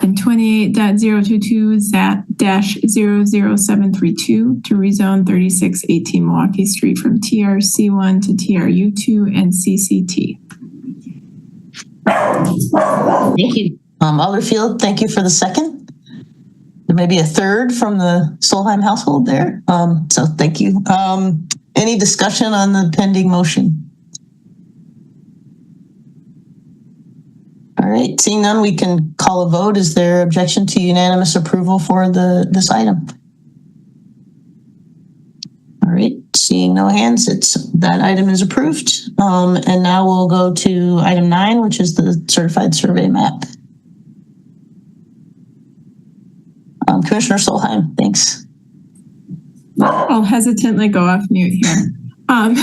and 28.022-00732 to rezone 3618 Milwaukee Street from TRC1 to TRU2 and CCT. Thank you. Alderfield, thank you for the second. There may be a third from the Solheim household there. So thank you. Any discussion on the pending motion? All right, seeing none, we can call a vote. Is there objection to unanimous approval for this item? All right, seeing no hands, that item is approved. And now we'll go to item 9, which is the certified survey map. Commissioner Solheim, thanks. I'll hesitantly go off mute here. I'll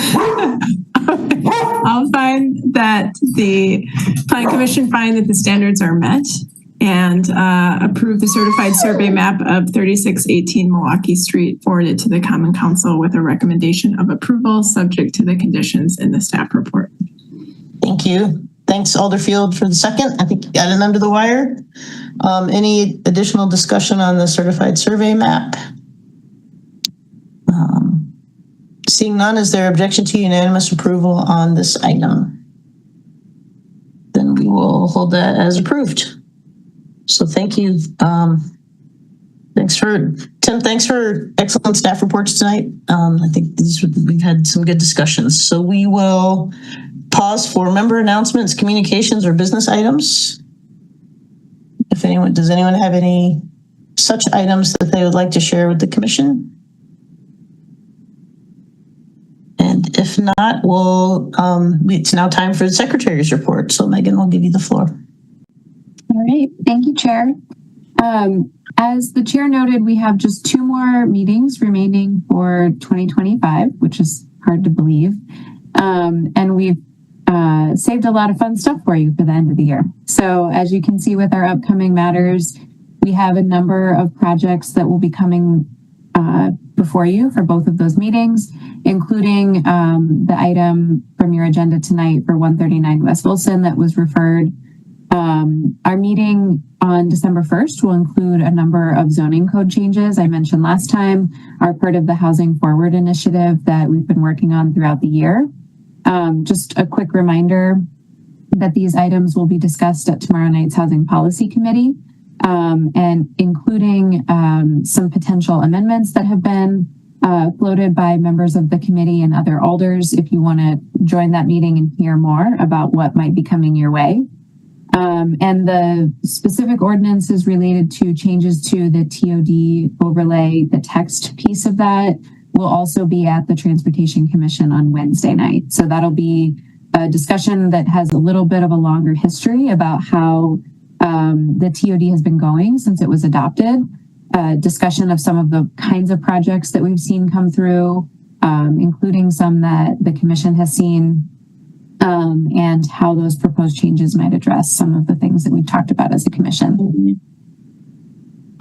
find that the Plan Commission find that the standards are met and approve the certified survey map of 3618 Milwaukee Street forwarded to the Common Council with a recommendation of approval subject to the conditions in the staff report. Thank you. Thanks, Alderfield, for the second. I think you got it under the wire. Any additional discussion on the certified survey map? Seeing none, is there objection to unanimous approval on this item? Then we will hold that as approved. So thank you. Thanks for excellent staff reports tonight. I think we've had some good discussions. So we will pause for member announcements, communications, or business items. Does anyone have any such items that they would like to share with the commission? And if not, it's now time for the secretary's report. So Megan will give you the floor. All right. Thank you, Chair. As the chair noted, we have just 2 more meetings remaining for 2025, which is hard to believe. And we've saved a lot of fun stuff for you for the end of the year. So as you can see with our upcoming matters, we have a number of projects that will be coming before you for both of those meetings, including the item from your agenda tonight for 139 West Wilson that was referred. Our meeting on December 1st will include a number of zoning code changes I mentioned last time are part of the Housing Forward initiative that we've been working on throughout the year. Just a quick reminder that these items will be discussed at tomorrow night's Housing Policy Committee, and including some potential amendments that have been floated by members of the committee and other alders if you want to join that meeting and hear more about what might be coming your way. And the specific ordinance is related to changes to the TOD overlay. The text piece of that will also be at the Transportation Commission on Wednesday night. So that'll be a discussion that has a little bit of a longer history about how the TOD has been going since it was adopted. Discussion of some of the kinds of projects that we've seen come through, including some that the commission has seen, and how those proposed changes might address some of the things that we've talked about as a commission.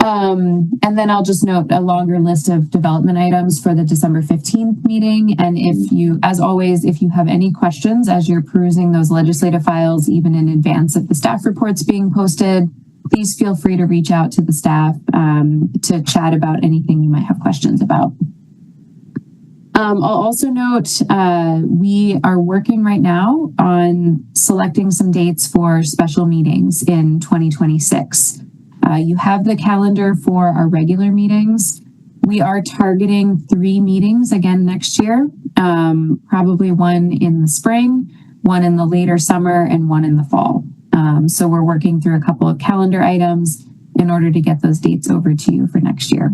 And then I'll just note a longer list of development items for the December 15th meeting. And if you, as always, if you have any questions as you're perusing those legislative files, even in advance of the staff reports being posted, please feel free to reach out to the staff to chat about anything you might have questions about. I'll also note we are working right now on selecting some dates for special meetings in 2026. You have the calendar for our regular meetings. We are targeting 3 meetings again next year, probably one in the spring, one in the later summer, and one in the fall. So we're working through a couple of calendar items in order to get those dates over to you for next year.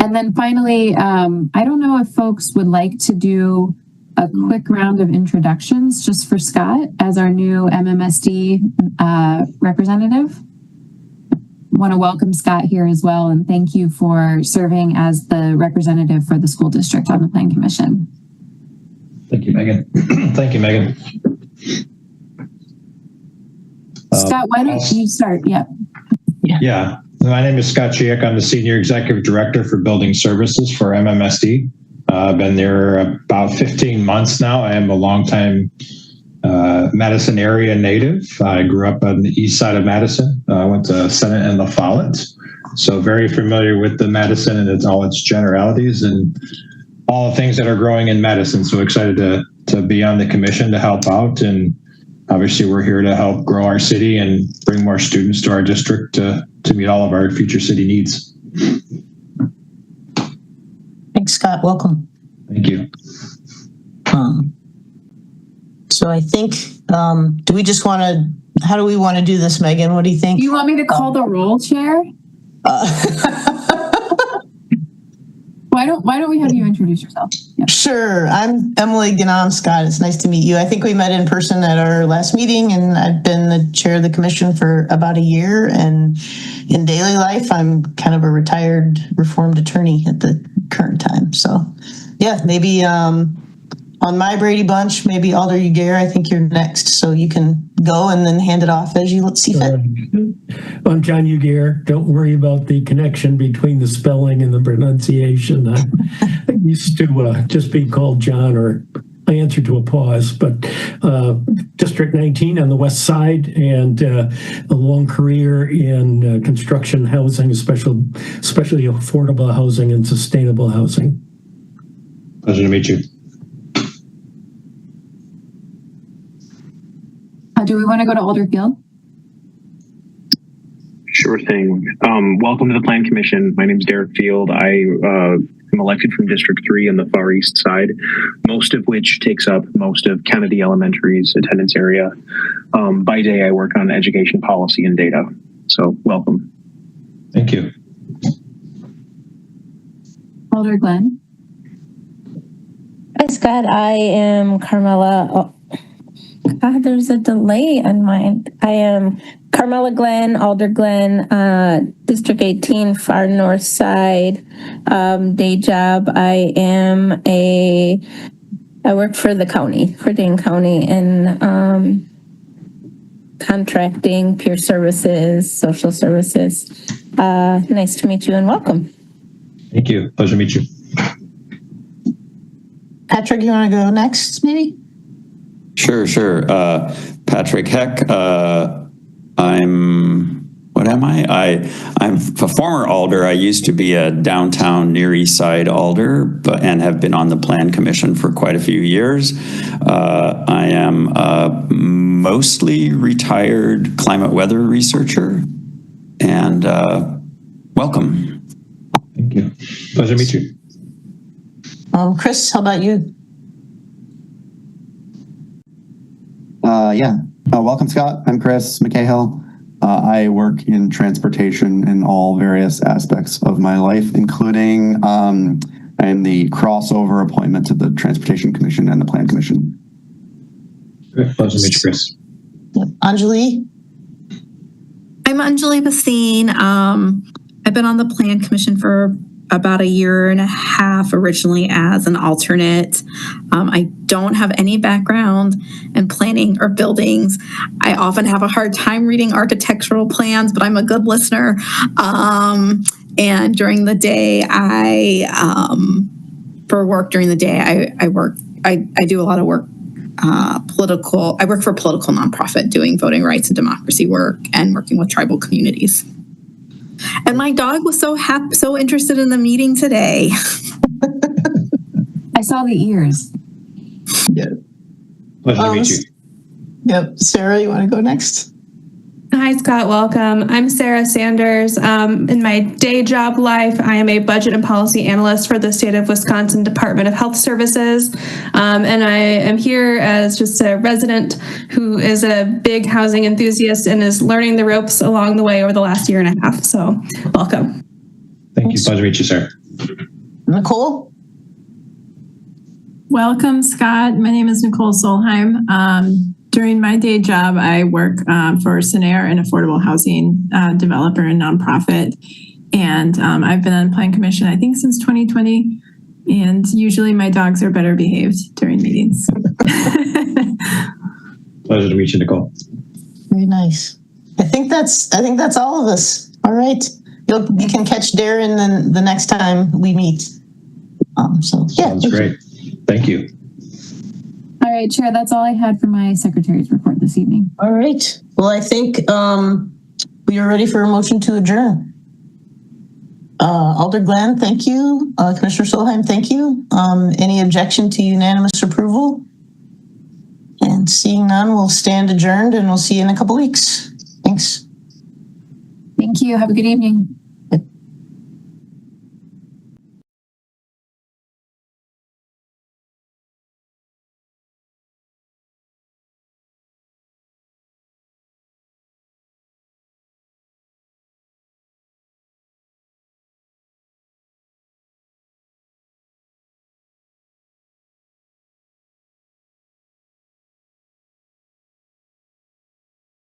And then finally, I don't know if folks would like to do a quick round of introductions just for Scott as our new MMSD representative. Want to welcome Scott here as well, and thank you for serving as the representative for the school district on the Plan Commission. Thank you, Megan. Thank you, Megan. Scott, why don't you start? Yeah. Yeah. My name is Scott Chiak. I'm the Senior Executive Director for Building Services for MMSD. I've been there about 15 months now. I am a longtime Madison area native. I grew up on the east side of Madison. I went to Senate and La Follette. So very familiar with the Madison and all its generalities and all the things that are growing in Madison. So excited to be on the commission to help out. And obviously we're here to help grow our city and bring more students to our district to meet all of our future city needs. Thanks, Scott. Welcome. Thank you. So I think, do we just want to, how do we want to do this, Megan? What do you think? You want me to call the roll, Chair? Why don't we have you introduce yourself? Yeah. Sure. I'm Emily Ganam Scott. It's nice to meet you. I think we met in person at our last meeting, and I've been the chair of the commission for about a year. And in daily life, I'm kind of a retired reformed attorney at the current time. So yeah, maybe on my Brady Bunch, maybe Alder Uguer, I think you're next. So you can go and then hand it off as you see fit. I'm John Uguer. Don't worry about the connection between the spelling and the pronunciation. I used to just be called John, or I answer to a pause, but District 19 on the west side, and a long career in construction, housing, especially affordable housing and sustainable housing. Pleasure to meet you. Do we want to go to Alderfield? Sure thing. Welcome to the Plan Commission. My name is Derek Field. I am elected from District 3 on the far east side, most of which takes up most of Kennedy Elementary's attendance area. By day, I work on education policy and data. So welcome. Thank you. Alder Glenn. Hi, Scott. I am Carmela. Oh, God, there's a delay on mine. I am Carmela Glenn, Alder Glenn, District 18, far north side. Day job, I work for the county, for Dane County, in contracting, peer services, social services. Nice to meet you and welcome. Thank you. Pleasure to meet you. Patrick, you want to go next, maybe? Sure. Patrick Heck. What am I? I'm a former alder. I used to be a downtown Near East Side alder, and have been on the Plan Commission for quite a few years. I am a mostly retired climate weather researcher, and welcome. Thank you. Pleasure to meet you. Chris, how about you? Welcome, Scott. I'm Chris McCahill. I work in transportation in all various aspects of my life, including I am the crossover appointment to the Transportation Commission and the Plan Commission. Great. Pleasure to meet you, Chris. Yep. Anjali? I'm Anjali Basine. I've been on the Plan Commission for about a year and a half, originally as an alternate. I don't have any background in planning or buildings. I often have a hard time reading architectural plans, but I'm a good listener. And during the day, I do a lot of work political. I work for a political nonprofit doing voting rights and democracy work and working with tribal communities. And my dog was so interested in the meeting today. I saw the ears. Yeah. Pleasure to meet you. Yep. Sarah, you want to go next? Hi, Scott. Welcome. I'm Sarah Sanders. In my day job life, I am a budget and policy analyst for the state of Wisconsin Department of Health Services. And I am here as just a resident who is a big housing enthusiast and is learning the ropes along the way over the last year and a half. So welcome. Thank you. Pleasure to meet you, sir. Nicole? Welcome, Scott. My name is Nicole Solheim. During my day job, I work for Senair, an affordable housing developer and nonprofit. And I've been on Plan Commission, I think, since 2020. And usually my dogs are better behaved during meetings. Pleasure to meet you, Nicole. Very nice. I think that's all of us. All right. You can catch Darren then the next time we meet. So yeah. Sounds great. Thank you. All right, Chair, that's all I had for my secretary's report this evening. All right. Well, I think we are ready for a motion to adjourn. Alder Glenn, thank you. Commissioner Solheim, thank you. Any objection to unanimous approval? And seeing none, we'll stand adjourned and we'll see you in a couple weeks. Thanks. Thank you. Have a good evening.